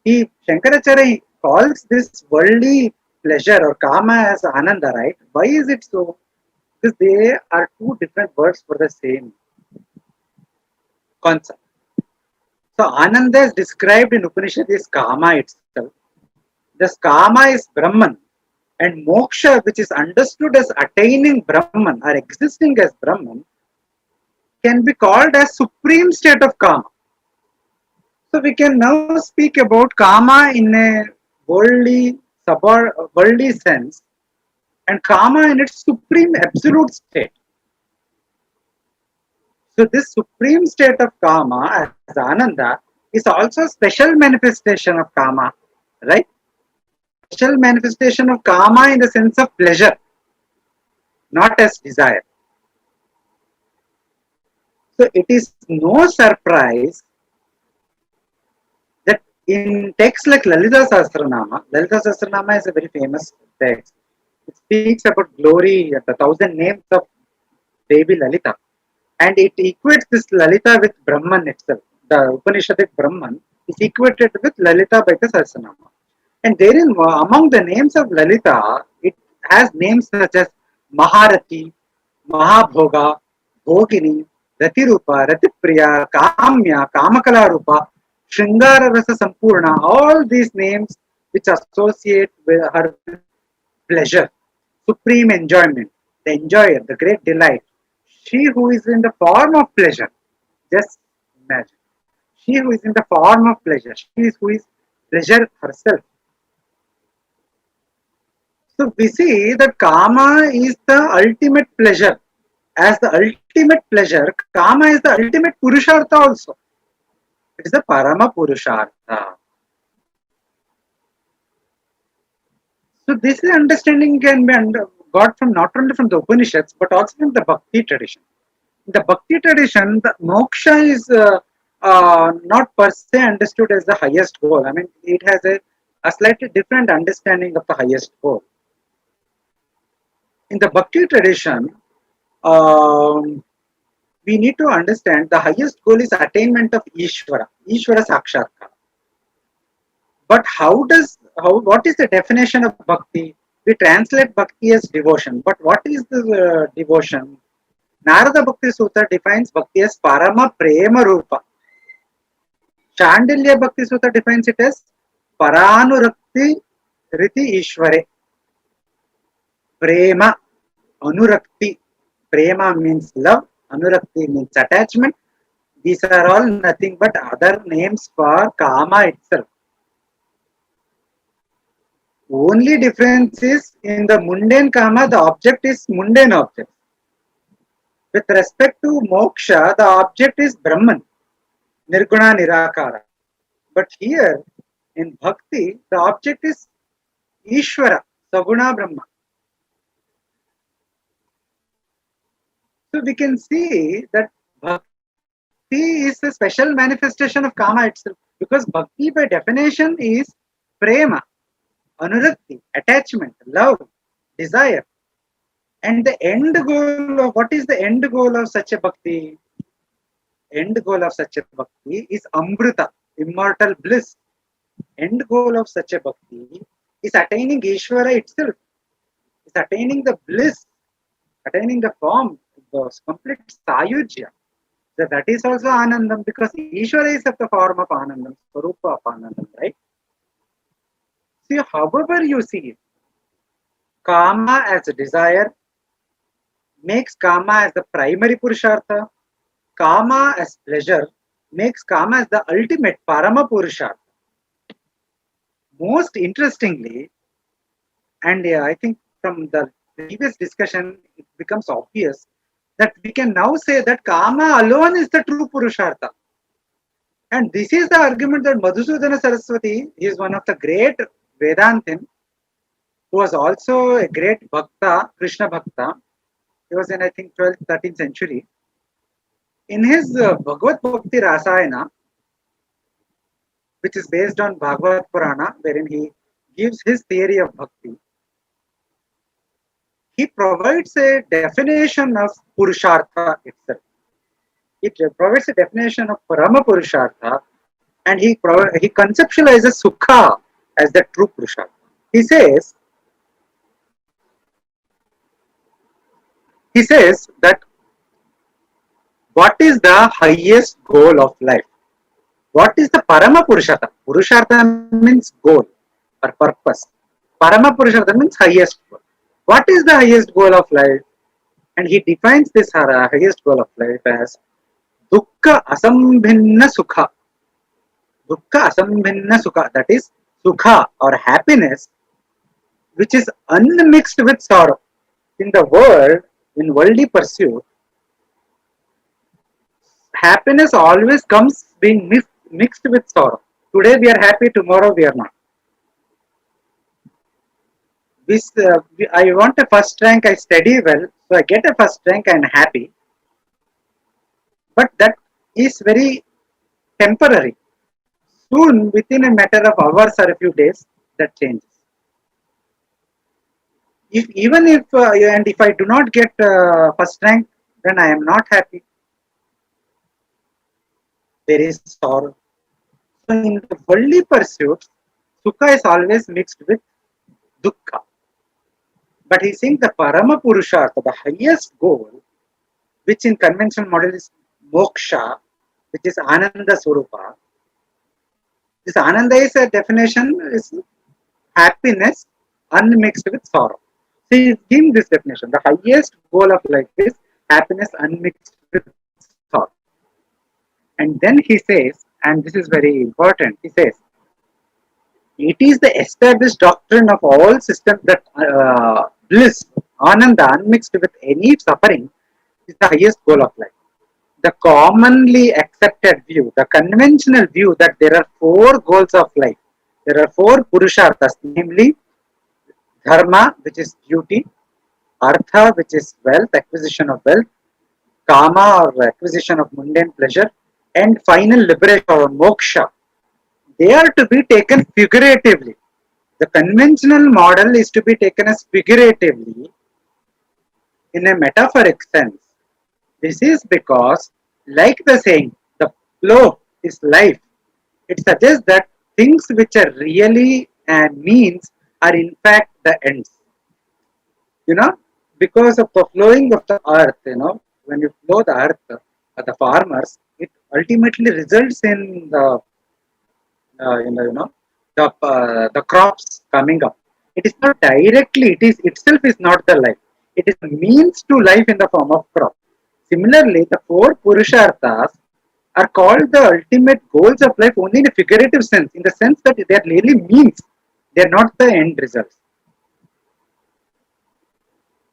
S1: Shankaracharya calls this worldly pleasure or Kama as Ananda, right? Why is it so? Because they are two different words for the same concept. So Ananda is described in Upanishad as Kama itself. This Kama is Brahman. And moksha, which is understood as attaining Brahman or existing as Brahman, can be called as supreme state of Kama. So we can now speak about Kama in a worldly sense and Kama in its supreme absolute state. So this supreme state of Kama as Ananda is also a special manifestation of Kama, right? Special manifestation of Kama in the sense of pleasure, not as desire. So it is no surprise that in texts like Lalita Sahasranama is a very famous text. It speaks about glory, the 1,000 names of Devi Lalita. And it equates this Lalita with Brahman itself. The Upanishadic Brahman is equated with Lalita by the Sahasranama. And therein, among the names of Lalita, it has names such as Maharati, Mahabhoga, Bhogini, Ratirupa, Ratipriya, Kamya, Kamakala Rupa, Shringara Rasa Sampurna, all these names which associate with her pleasure, supreme enjoyment, the enjoyer, the great delight. She who is in the form of pleasure, just imagine. She who is in the form of pleasure, she is who is pleasure herself. So we see that Kama is the ultimate pleasure. As the ultimate pleasure, Kama is the ultimate Purushartha also. It is the Parama Purushartha. So this understanding can be got from not only from the Upanishads but also from the Bhakti tradition. In the Bhakti tradition, the moksha is not per se understood as the highest goal. I mean, it has a slightly different understanding of the highest goal. In the Bhakti tradition, um, we need to understand the highest goal is attainment of Ishvara Sakshatkar. But what is the definition of bhakti? We translate bhakti as devotion. But what is the devotion? Narada Bhakti Sutra defines bhakti as parama prema rupa. Chandilya Bhakti Sutra defines it as Paranurakti Riti Ishware. Prema, Anurakti. Prema means love, Anurakti means attachment. These are all nothing but other names for Kama itself. Only difference is in the mundane Kama, the object is mundane object. With respect to moksha, the object is Brahman, Nirguna Nirakara. But here in Bhakti, the object is Ishvara, Saguna Brahma. So we can see that Bhakti is a special manifestation of Kama itself, because Bhakti by definition is Prema, Anurakti, attachment, love, desire. And the end goal of, what is the end goal of such a Bhakti? End goal of such a Bhakti is Amrita, immortal bliss. End goal of such a Bhakti is attaining Ishvara itself, is attaining the bliss, attaining the form, the complete Sayujya. So that is also Anandam, because Ishvara is of the form of Anandam, Swarupa of Anandam, right? See, however you see it, Kama as a desire makes Kama as the primary Purushartha. Kama as pleasure makes Kama as the ultimate Parama Purushartha. Most interestingly, and I think from the previous discussion, it becomes obvious that we can now say that Kama alone is the true Purushartha. And this is the argument that Madhusudana Saraswati is one of the great Vedantin, who was also a great Bhakta, Krishna Bhakta. He was in, I think, 12th, 13th century. In his Bhagavad Bhakti Rasayana, which is based on Bhagavad Purana, wherein he gives his theory of Bhakti, he provides a definition of Purushartha itself. It provides a definition of Parama Purushartha, and he conceptualizes Sukha as the true Purushartha. He says that what is the highest goal of life? What is the Parama Purushartha? Purushartha means goal or purpose. Parama Purushartha means highest goal. What is the highest goal of life? And he defines this highest goal of life as Dukkha Asambhinna Sukha. Dukkha Asambhinna Sukha, that is Sukha or happiness, which is unmixed with sorrow. In the world, in worldly pursuit, happiness always comes being mixed with sorrow. Today we are happy, tomorrow we are not. I want a first rank, I study well, so I get a first rank, I am happy. But that is very temporary. Soon, within a matter of hours or a few days, that changes. If I do not get first rank, then I am not happy. There is sorrow. So in the worldly pursuits, Sukha is always mixed with Dukkha. But he's saying the Parama Purushartha, the highest goal, which in conventional model is Moksha, which is Ananda Swarupa. This Ananda is a definition, is happiness unmixed with sorrow. So he's giving this definition. The highest goal of life is happiness unmixed with sorrow. And then he says, and this is very important, he says, it is the established doctrine of all systems that bliss, ananda, unmixed with any suffering, is the highest goal of life. The commonly accepted view, the conventional view that there are four goals of life. There are four purusharthas, namely dharma, which is duty, artha, which is wealth, acquisition of wealth, kama or acquisition of mundane pleasure, and final liberation or moksha. They are to be taken figuratively. The conventional model is to be taken as figuratively in a metaphoric sense. This is because, like the saying, the flow is life. It suggests that things which are really and means are in fact the ends. You know, because of the flowing of the earth, when you flow the earth, the farmers, it ultimately results in the the crops coming up. It is not directly, it is itself is not the life. It is a means to life in the form of crop. Similarly, the four purusharthas are called the ultimate goals of life only in a figurative sense, in the sense that they are really means, they are not the end results.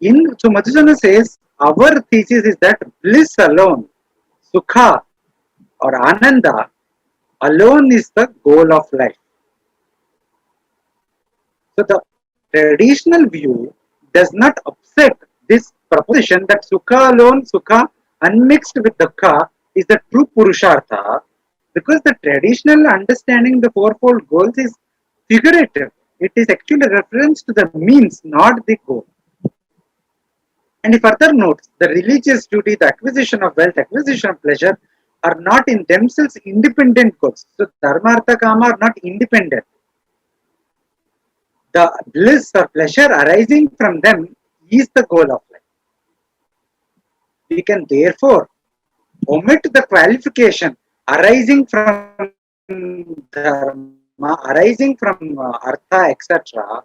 S1: So Madhusudana says our thesis is that bliss alone, sukha or ananda alone is the goal of life. So the traditional view does not upset this proposition that sukha alone, sukha unmixed with dukkha is the true purushartha, because the traditional understanding the fourfold goals is figurative. It is actually a reference to the means, not the goal. And he further notes the religious duty, the acquisition of wealth, acquisition of pleasure are not in themselves independent goals. So dharma, artha, kama are not independent. The bliss or pleasure arising from them is the goal of life. We can therefore omit the qualification arising from dharma, arising from artha, etc.,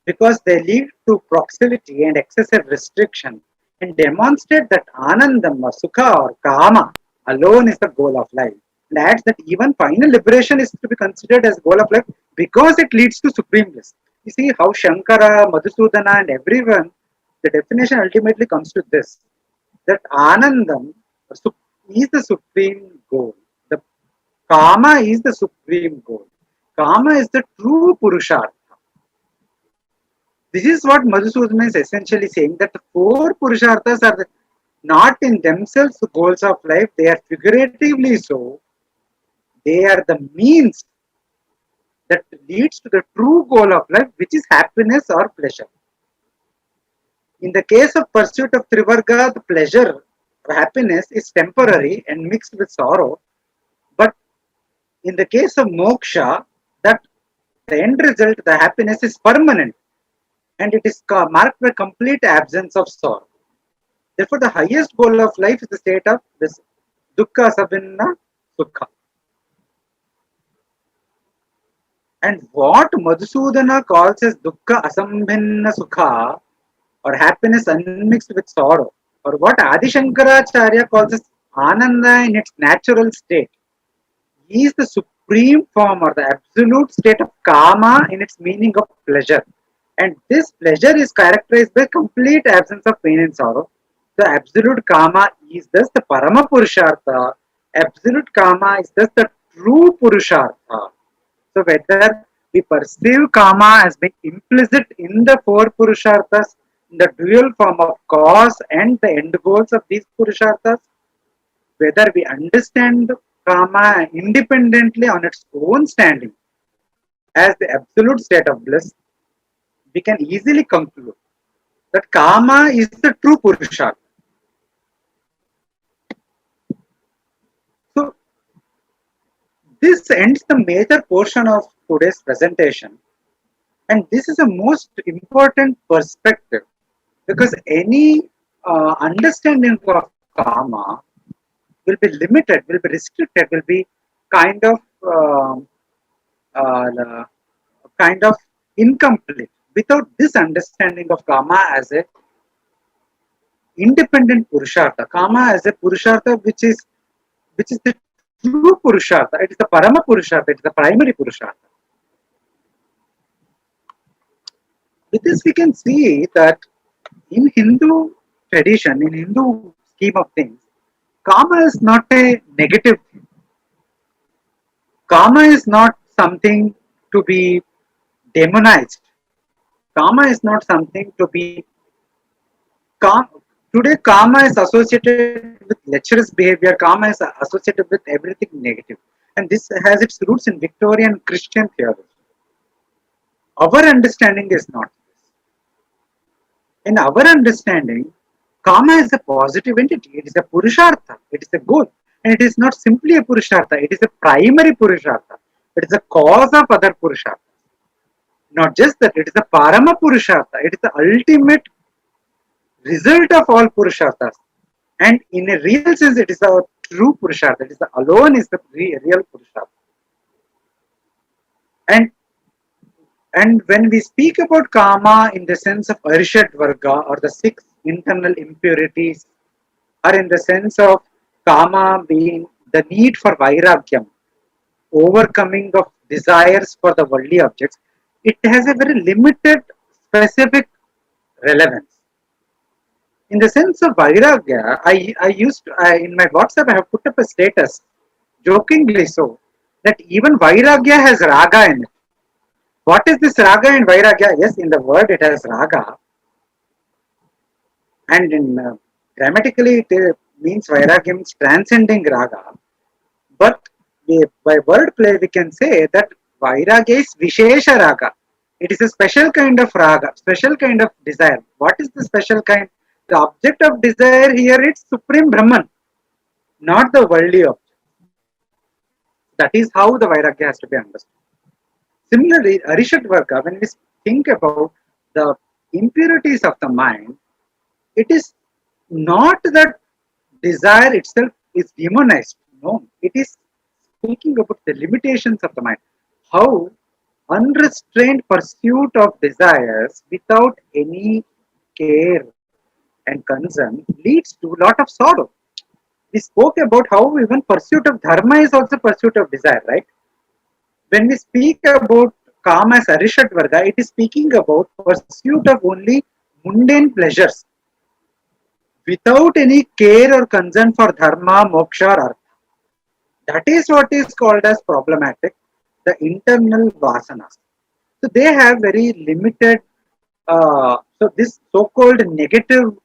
S1: because they lead to proximity and excessive restriction, and demonstrate that anandam or sukha or kama alone is the goal of life. And adds that even final liberation is to be considered as goal of life because it leads to supreme bliss. You see how Shankara, Madhusudana, and everyone, the definition ultimately comes to this, that anandam is the supreme goal. The kama is the supreme goal. Kama is the true purushartha. This is what Madhusudana is essentially saying, that the four Purusharthas are not in themselves the goals of life, they are figuratively so. They are the means that leads to the true goal of life, which is happiness or pleasure. In the case of pursuit of Trivarga, the pleasure or happiness is temporary and mixed with sorrow. But in the case of moksha, that the end result, the happiness is permanent, and it is marked by complete absence of sorrow. Therefore, the highest goal of life is the state of this dukkha sabinna sukha. And what Madhusudana calls as dukkha asambhinna sukha, or happiness unmixed with sorrow, or what Adi Shankaracharya calls as ananda in its natural state, is the supreme form or the absolute state of kama in its meaning of pleasure. And this pleasure is characterized by complete absence of pain and sorrow. The absolute kama is thus the parama purushartha. Absolute kama is thus the true purushartha. So whether we perceive kama as being implicit in the four purusharthas, in the dual form of cause and the end goals of these purusharthas, whether we understand kama independently on its own standing as the absolute state of bliss, we can easily conclude that kama is the true purushartha. So this ends the major portion of today's presentation, and this is a most important perspective, because any understanding of karma will be limited, will be restricted, will be kind of uh, kind of incomplete without this understanding of karma as a independent purushartha. Karma as a purushartha which is the true purushartha. It is the parama purushartha. It is the primary purushartha. With this, we can see that in Hindu tradition, in Hindu scheme of things, karma is not a negative thing. Karma is not something to be demonized. Karma is not something to be calm. Today, karma is associated with lecherous behavior. Karma is associated with everything negative, and this has its roots in Victorian Christian theology. Our understanding is not this. In our understanding, Kama is a positive entity. It is a Purushartha. It is a goal. And it is not simply a Purushartha. It is a primary Purushartha. It is a cause of other Purushartha. Not just that, it is a Parama Purushartha. It is the ultimate result of all Purusharthas. And in a real sense, it is a true Purushartha. It is the alone is the real Purushartha. And And when we speak about Kama in the sense of Arishad Varga or the six internal impurities, or in the sense of Kama being the need for Vairagyam, overcoming of desires for the worldly objects, it has a very limited specific relevance. In the sense of Vairagya, in my WhatsApp, I have put up a status, jokingly so, that even Vairagya has Raga in it. What is this Raga and Vairagya? Yes, in the word it has Raga, and in grammatically it means Vairagya means transcending Raga. But by wordplay we can say that Vairagya is Vishesha Raga. It is a special kind of Raga, special kind of desire. What is the special kind? The object of desire here is Supreme Brahman, not the worldly object. That is how the Vairagya has to be understood. Similarly, Arishatvarga, when we think about the impurities of the mind, it is not that desire itself is demonized. No, it is speaking about the limitations of the mind. How unrestrained pursuit of desires without any care and concern leads to a lot of sorrow. We spoke about how even pursuit of dharma is also pursuit of desire, right? When we speak about Kama as Arishat Varga, it is speaking about pursuit of only mundane pleasures without any care or concern for dharma, moksha, or artha. That is what is called as problematic, the internal vasanas. So they have very limited, so this so-called negative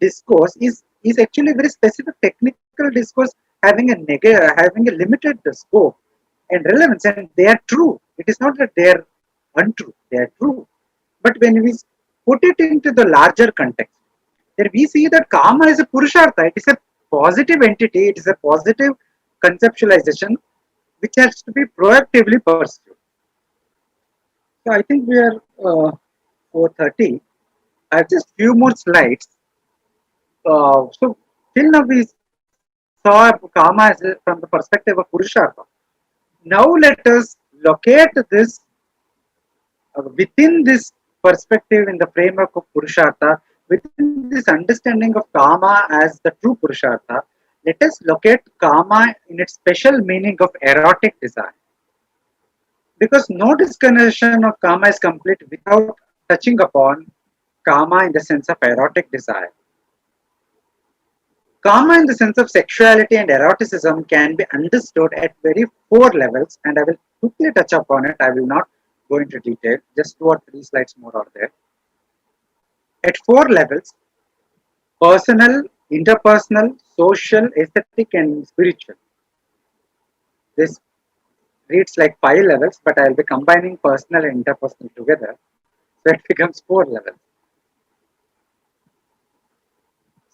S1: discourse is actually very specific technical discourse having a limited scope and relevance, and they are true. It is not that they are untrue; they are true. But when we put it into the larger context, then we see that Kama is a Purushartha. It is a positive entity. It is a positive conceptualization which has to be proactively pursued. So I think we are 4:30. I have just few more slides. So till now we saw Kama as from the perspective of Purushartha. Now let us locate this within this perspective in the framework of Purushartha, within this understanding of Kama as the true Purushartha. Let us locate Kama in its special meaning of erotic desire. Because no discussion of Kama is complete without touching upon Kama in the sense of erotic desire. Kama in the sense of sexuality and eroticism can be understood at very four levels, and I will quickly touch upon it. I will not go into detail, just 2 or 3 slides more are there. At four levels: personal, interpersonal, social, aesthetic, and spiritual. This reads like 5 levels, but I will be combining personal and interpersonal together, so it becomes 4 levels.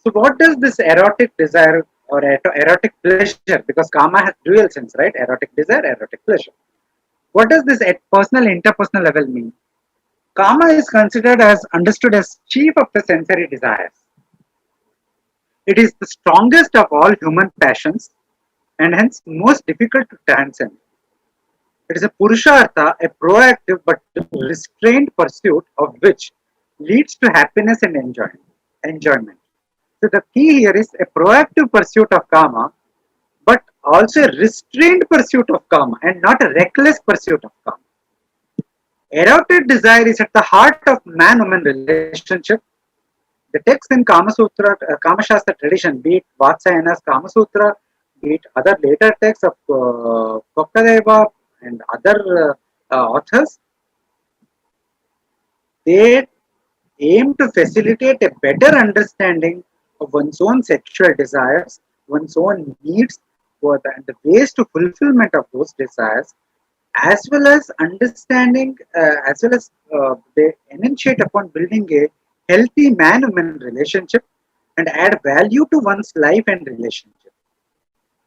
S1: So what does this erotic desire or erotic pleasure, because Kama has dual sense, right? Erotic desire, erotic pleasure. What does this at personal, interpersonal level mean? Kama is considered as understood as chief of the sensory desires. It is the strongest of all human passions and hence most difficult to transcend. It is a Purushartha, a proactive but restrained pursuit of which leads to happiness and enjoyment. So the key here is a proactive pursuit of Kama, but also a restrained pursuit of Kama and not a reckless pursuit of Kama. Erotic desire is at the heart of man-woman relationship. The texts in Kama Sutra, Kama Shastra tradition, be it Vatsayanas Kama Sutra, be it other later texts of Kokkadeva and other authors, they aim to facilitate a better understanding of one's own sexual desires, one's own needs, and the ways to fulfillment of those desires, as well as understanding, as well as they enunciate upon building a healthy man-woman relationship and add value to one's life and relationship.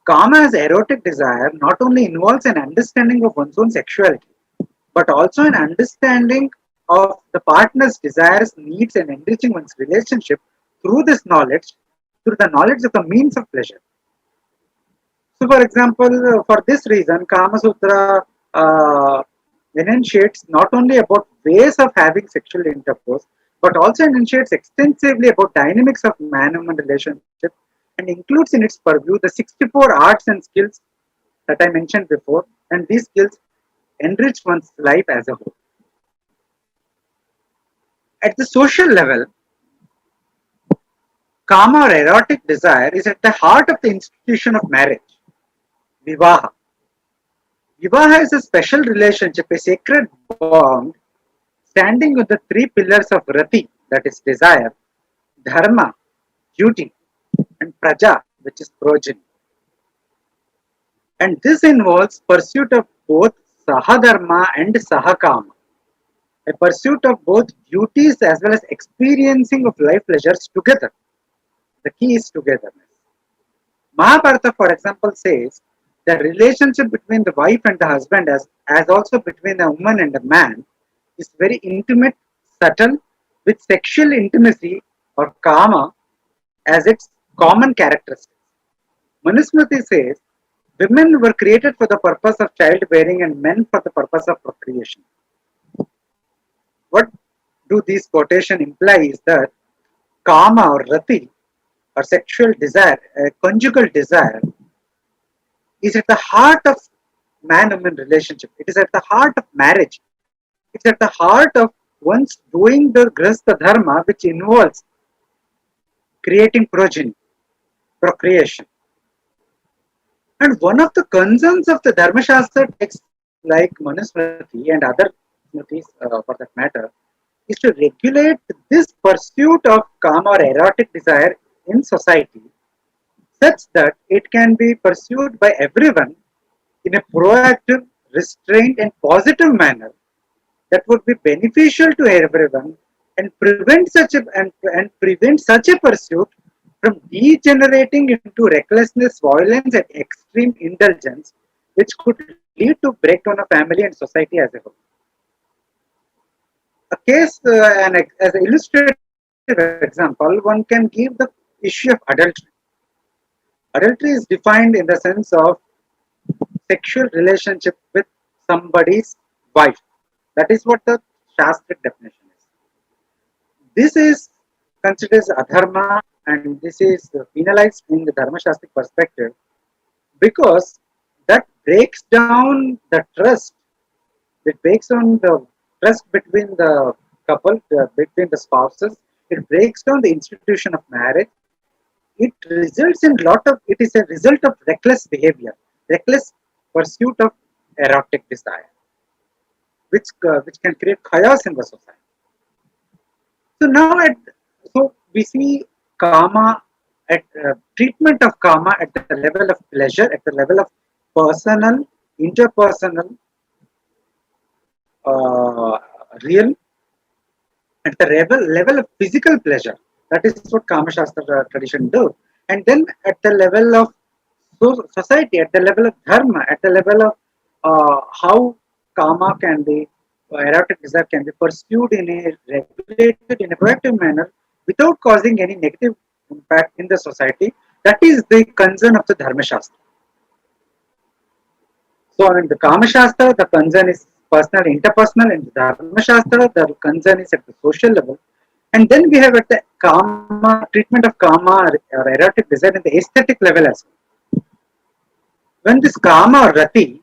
S1: Kama as erotic desire not only involves an understanding of one's own sexuality, but also an understanding of the partner's desires, needs, and enriching one's relationship through this knowledge, through the knowledge of the means of pleasure. So, for example, for this reason, Kama Sutra enunciates not only about ways of having sexual intercourse, but also enunciates extensively about dynamics of man-woman relationship and includes in its purview the 64 arts and skills that I mentioned before, and these skills enrich one's life as a whole. At the social level, Kama or erotic desire is at the heart of the institution of marriage, Vivaha. Vivaha is a special relationship, a sacred bond standing on the three pillars of Rati, that is desire, Dharma, duty, and Praja, which is progeny. And this involves pursuit of both Sahadharma and Sahakama, a pursuit of both duties as well as experiencing of life pleasures together. The key is togetherness. Mahabharata, for example, says the relationship between the wife and the husband, as also between a woman and a man, is very intimate, subtle, with sexual intimacy or kama as its common characteristic. Manusmriti says women were created for the purpose of childbearing and men for the purpose of procreation. What do these quotations imply is that kama or rati or sexual desire, conjugal desire, is at the heart of man-woman relationship. It is at the heart of marriage. It's at the heart of one's doing the grasta dharma, which involves creating progeny, procreation. And one of the concerns of the Dharma Shastra texts like Manusmriti and other Smritis for that matter is to regulate this pursuit of kama or erotic desire in society such that it can be pursued by everyone in a proactive, restrained, and positive manner that would be beneficial to everyone and prevent such a pursuit from degenerating into recklessness, violence, and extreme indulgence, which could lead to breakdown of family and society as a whole. A case, as an illustrative example, one can give the issue of adultery. Adultery is defined in the sense of sexual relationship with somebody's wife. That is what the Shastric definition is. This is considered as adharma and this is penalized in the Dharma Shastric perspective because that breaks down the trust. It breaks down the trust between the couple, between the spouses. It breaks down the institution of marriage. It results in lot of. It is a result of reckless behavior, reckless pursuit of erotic desire, which can create chaos in the society. So now, so we see karma at treatment of karma at the level of pleasure, at the level of personal, interpersonal, uh, real, at the level of physical pleasure. That is what Kama Shastra tradition do. And then at the level of society, at the level of dharma, at the level of how karma can be, erotic desire can be pursued in a regulated, in a proactive manner without causing any negative impact in the society. That is the concern of the Dharma Shastra. So in the Kama Shastra, the concern is personal, interpersonal. In the Dharma Shastra, the concern is at the social level. And then we have at the Kama, treatment of Kama or erotic desire in the aesthetic level as well. When this Kama or Rati,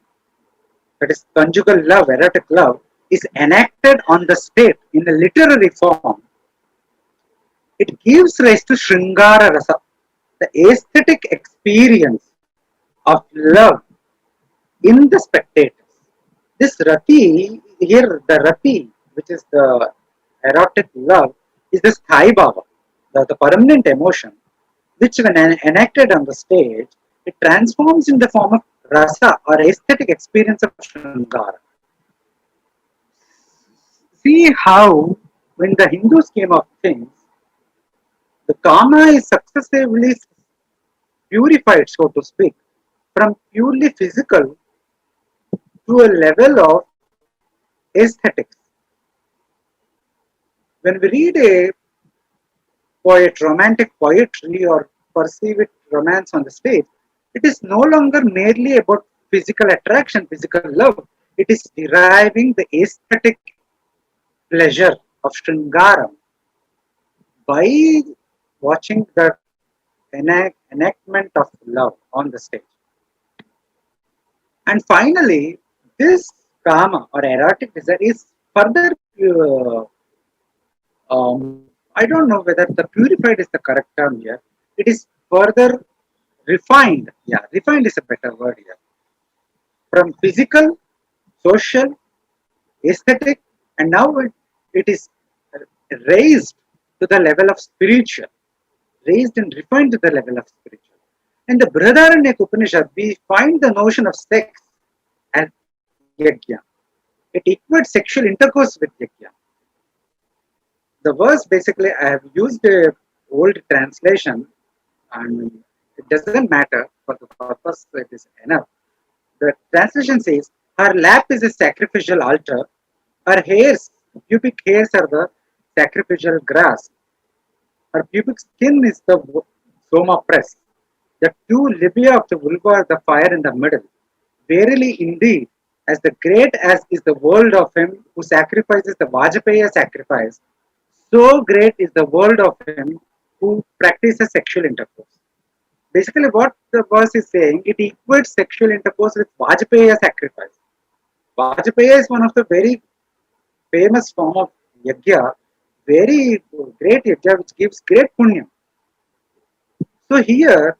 S1: that is conjugal love, erotic love, is enacted on the stage in a literary form, it gives rise to Shringara Rasa, the aesthetic experience of love in the spectators. This Rati, here the Rati, which is the erotic love, is the Sthai Bhava, the permanent emotion, which when enacted on the stage, it transforms in the form of rasa or aesthetic experience of Shringara. See how in the Hindu scheme of things, the kama is successively purified, so to speak, from purely physical to a level of aesthetics. When we read a poet, romantic poetry, or perceive it romance on the stage, it is no longer merely about physical attraction, physical love. It is deriving the aesthetic pleasure of Shringaram by watching the enactment of love on the stage. And finally, this kama or erotic desire is further, I don't know whether the purified is the correct term here. It is further refined. Yeah, refined is a better word here. From physical, social, aesthetic, and now it is raised to the level of spiritual, raised and refined to the level of spiritual. In the Brihadaranyaka Upanishad, we find the notion of sex as yajna. It equates sexual intercourse with yajna. The verse basically, I have used a old translation, and it doesn't matter for the purpose, it is enough. The translation says, her lap is a sacrificial altar, her hairs, pubic hairs are the sacrificial grass, her pubic skin is the soma press. The two labia of the vulva are the fire in the middle. Verily, indeed, as the great as is the world of him who sacrifices the Vajpaya sacrifice, so great is the world of him who practices sexual intercourse. Basically, what the verse is saying, it equates sexual intercourse with Vajpaya sacrifice. Vajpaya is one of the very famous form of yajna, very great yajna which gives great punya. So here,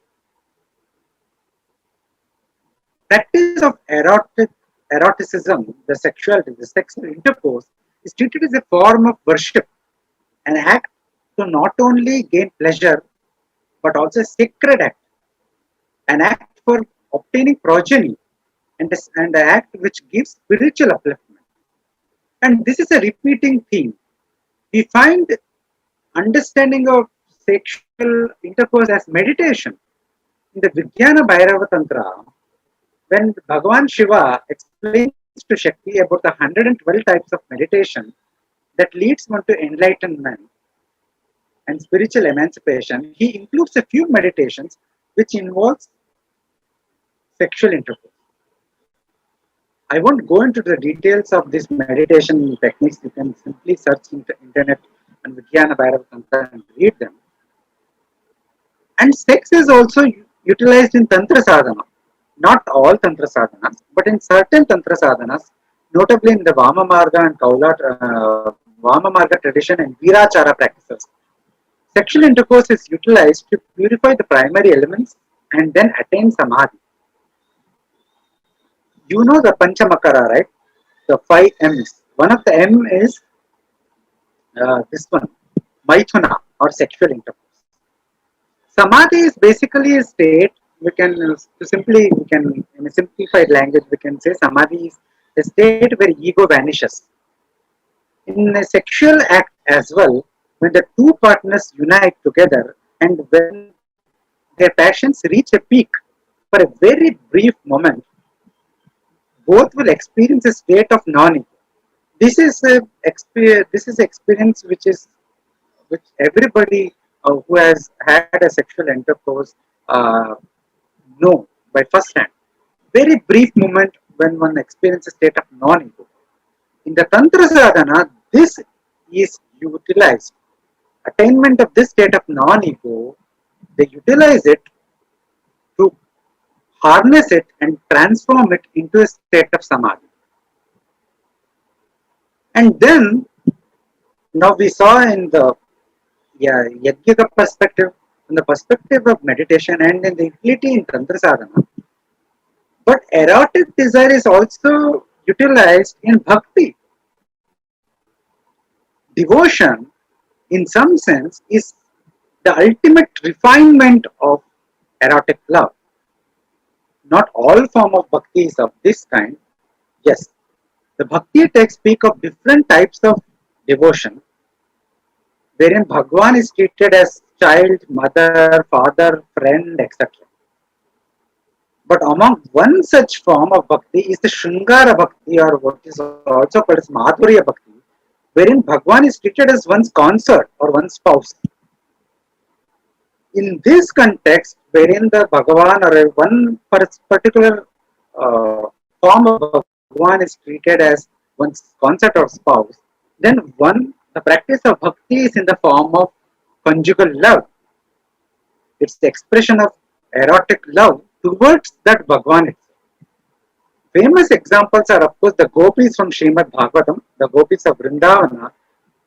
S1: practice of eroticism, the sexuality, the sexual intercourse, is treated as a form of worship, an act to not only gain pleasure but also a sacred act, an act for obtaining progeny, and an act which gives spiritual upliftment. And this is a repeating theme. We find understanding of sexual intercourse as meditation. In the Vijnana Bhairava Tantra, when Bhagavan Shiva explains to Shakti about the 112 types of meditation that leads one to enlightenment and spiritual emancipation, he includes a few meditations which involves sexual intercourse. I won't go into the details of these meditation techniques. You can simply search internet and Vijnana Bhairava Tantra and read them. And sex is also utilized in Tantra sadhana. Not all Tantra sadhanas, but in certain Tantra sadhanas, notably in the Vama Marga and Vama Marga tradition and Virachara practices. Sexual intercourse is utilized to purify the primary elements and then attain samadhi. You know the Panchamakara, right? The 5 M's. One of the M is this one, Maithuna or sexual intercourse. Samadhi is basically a state. We can in a simplified language we can say Samadhi is a state where ego vanishes. In a sexual act as well, when the two partners unite together and when their passions reach a peak for a very brief moment, both will experience a state of non-ego. This is experience which everybody who has had a sexual intercourse uh, know by first hand. Very brief moment when one experiences a state of non-ego. In the Tantra sadhana, this is utilized. Attainment of this state of non-ego, they utilize it to harness it and transform it into a state of samadhi. And then, now we saw in the Yajnika perspective, from the perspective of meditation and in the utility in Tantra sadhana, but erotic desire is also utilized in bhakti. Devotion, in some sense, is the ultimate refinement of erotic love. Not all form of bhakti is of this kind. Yes, the bhakti texts speak of different types of devotion, wherein Bhagwan is treated as child, mother, father, friend, etc. But among one such form of bhakti is the Shringara bhakti, or what is also called as Madhurya bhakti, wherein Bhagwan is treated as one's consort or one's spouse. In this context, wherein the Bhagavan or one particular form of Bhagwan is treated as one's consort or spouse, then the practice of bhakti is in the form of conjugal love. It's the expression of erotic love towards that Bhagwan itself. Famous examples are, of course, the gopis from Srimad Bhagavatam, the gopis of Vrindavana,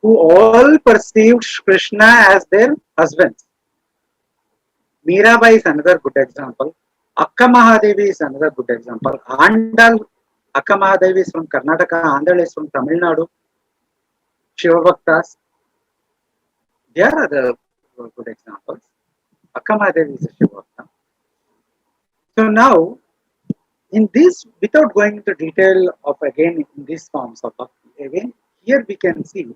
S1: who all perceived Krishna as their husbands. Mirabai is another good example. Akka Mahadevi is another good example. Andal, Akka Mahadevi is from Karnataka, Andal is from Tamil Nadu. Shiva Bhaktas, there are the good examples. Akka Mahadevi is a Shiva Bhakta. So now, in this, without going into detail of again in these forms of bhakti, again here we can see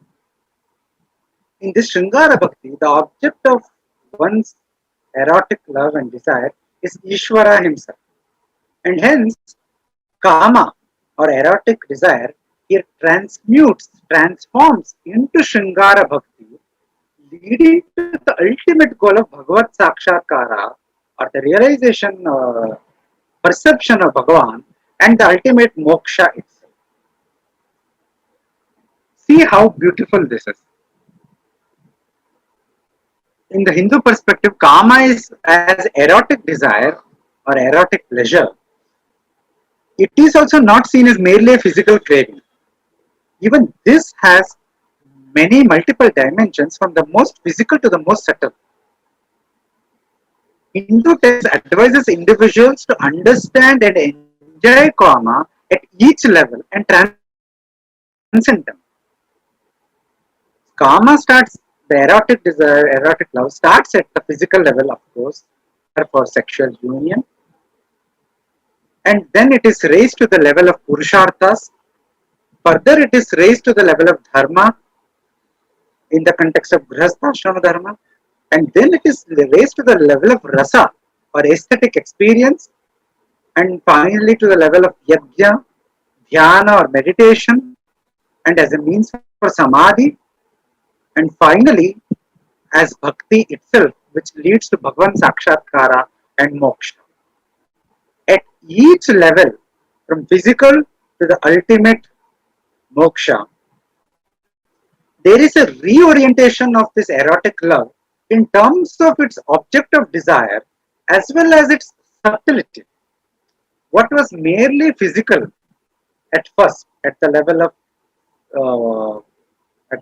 S1: in this Shringara bhakti, the object of one's erotic love and desire is Ishvara himself. And hence, kama or erotic desire here transforms into Shringara bhakti, leading to the ultimate goal of Bhagavad Sakshatkara, or the realization, perception of Bhagavan, and the ultimate moksha itself. See how beautiful this is. In the Hindu perspective, kama is as erotic desire or erotic pleasure. It is also not seen as merely a physical craving. Even this has many multiple dimensions, from the most physical to the most subtle. Hindu text advises individuals to understand and enjoy kama at each level and transcend them. Kama starts, the erotic desire, erotic love starts at the physical level, of course, for sexual union, and then it is raised to the level of purusharthas. Further, it is raised to the level of dharma in the context of grihastha dharma, and then it is raised to the level of rasa or aesthetic experience, and finally to the level of yajna, dhyana or meditation, and as a means for samadhi, and finally as bhakti itself, which leads to Bhagavan Sakshatkara and moksha. At each level, from physical to the ultimate moksha, there is a reorientation of this erotic love in terms of its object of desire as well as its subtlety. What was merely physical at first, uh, at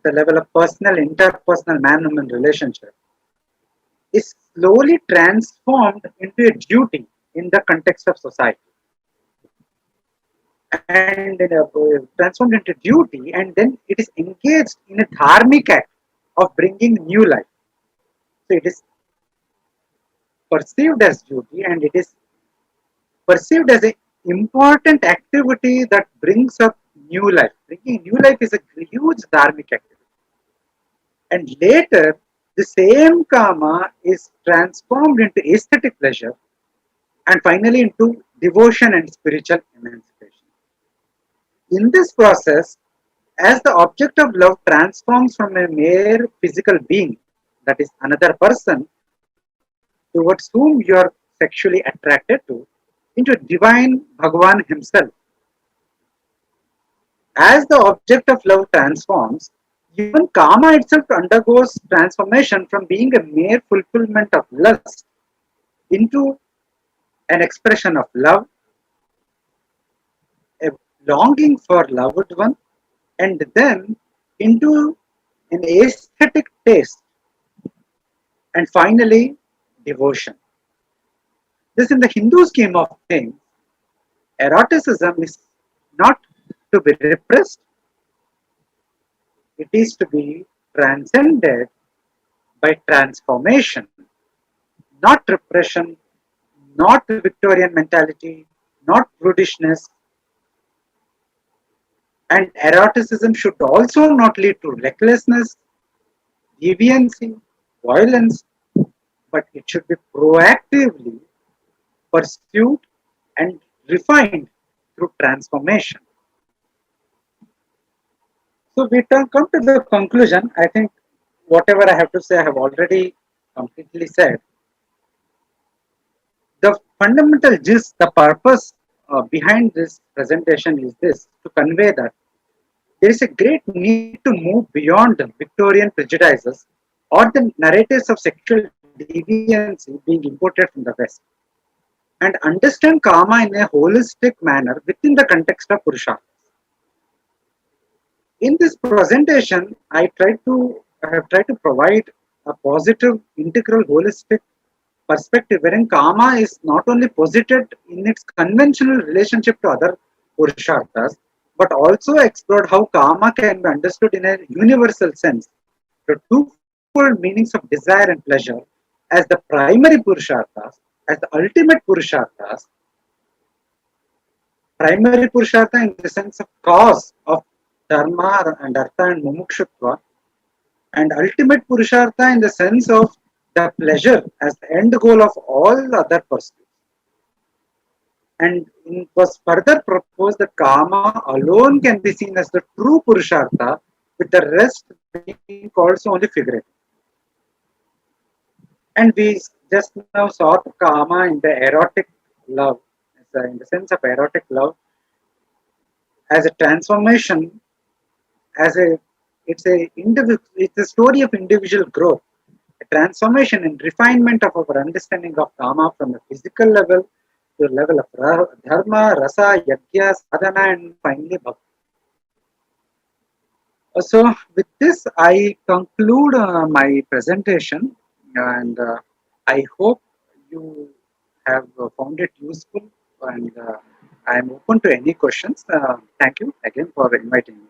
S1: the level of personal, interpersonal man-woman relationship, is slowly transformed into a duty in the context of society, and transformed into duty, and then it is engaged in a dharmic act of bringing new life. So it is perceived as duty, and it is perceived as an important activity that brings up new life. Bringing new life is a huge dharmic activity. And later, the same kama is transformed into aesthetic pleasure and finally into devotion and spiritual emancipation. In this process, as the object of love transforms from a mere physical being, that is another person, towards whom you are sexually attracted to, into divine Bhagavan himself. As the object of love transforms, even kama itself undergoes transformation from being a mere fulfillment of lust into an expression of love, a longing for loved one, and then into an aesthetic taste, and finally devotion. This, in the Hindu scheme of things, eroticism is not to be repressed, it is to be transcended by transformation, not repression, not Victorian mentality, not prudishness. And eroticism should also not lead to recklessness, deviancy, violence, but it should be proactively pursued and refined through transformation. So we come to the conclusion. I think whatever I have to say, I have already completely said. The fundamental gist, the purpose behind this presentation is this: to convey that there is a great need to move beyond Victorian prejudices or the narratives of sexual deviancy being imported from the West, and understand karma in a holistic manner within the context of Purusharthas. In this presentation, I have tried to provide a positive, integral, holistic perspective wherein karma is not only posited in its conventional relationship to other Purusharthas, but also explored how karma can be understood in a universal sense. The twofold meanings of desire and pleasure as the primary Purusharthas, as the ultimate Purusharthas, primary Purushartha in the sense of cause of Dharma and Artha and Mumukshutva, and ultimate Purushartha in the sense of the pleasure as the end goal of all other pursuits. And it was further proposed that karma alone can be seen as the true Purushartha, with the rest being called so only figurative. And we just now saw the karma in the erotic love, in the sense of erotic love, as a transformation, as a it's a story of individual growth, a transformation and refinement of our understanding of karma from a physical level to a level of dharma, rasa, yajna, sadhana, and finally bhakti. So, with this, I conclude my presentation, and I hope you have found it useful. And I am open to any questions. Thank you again for inviting me.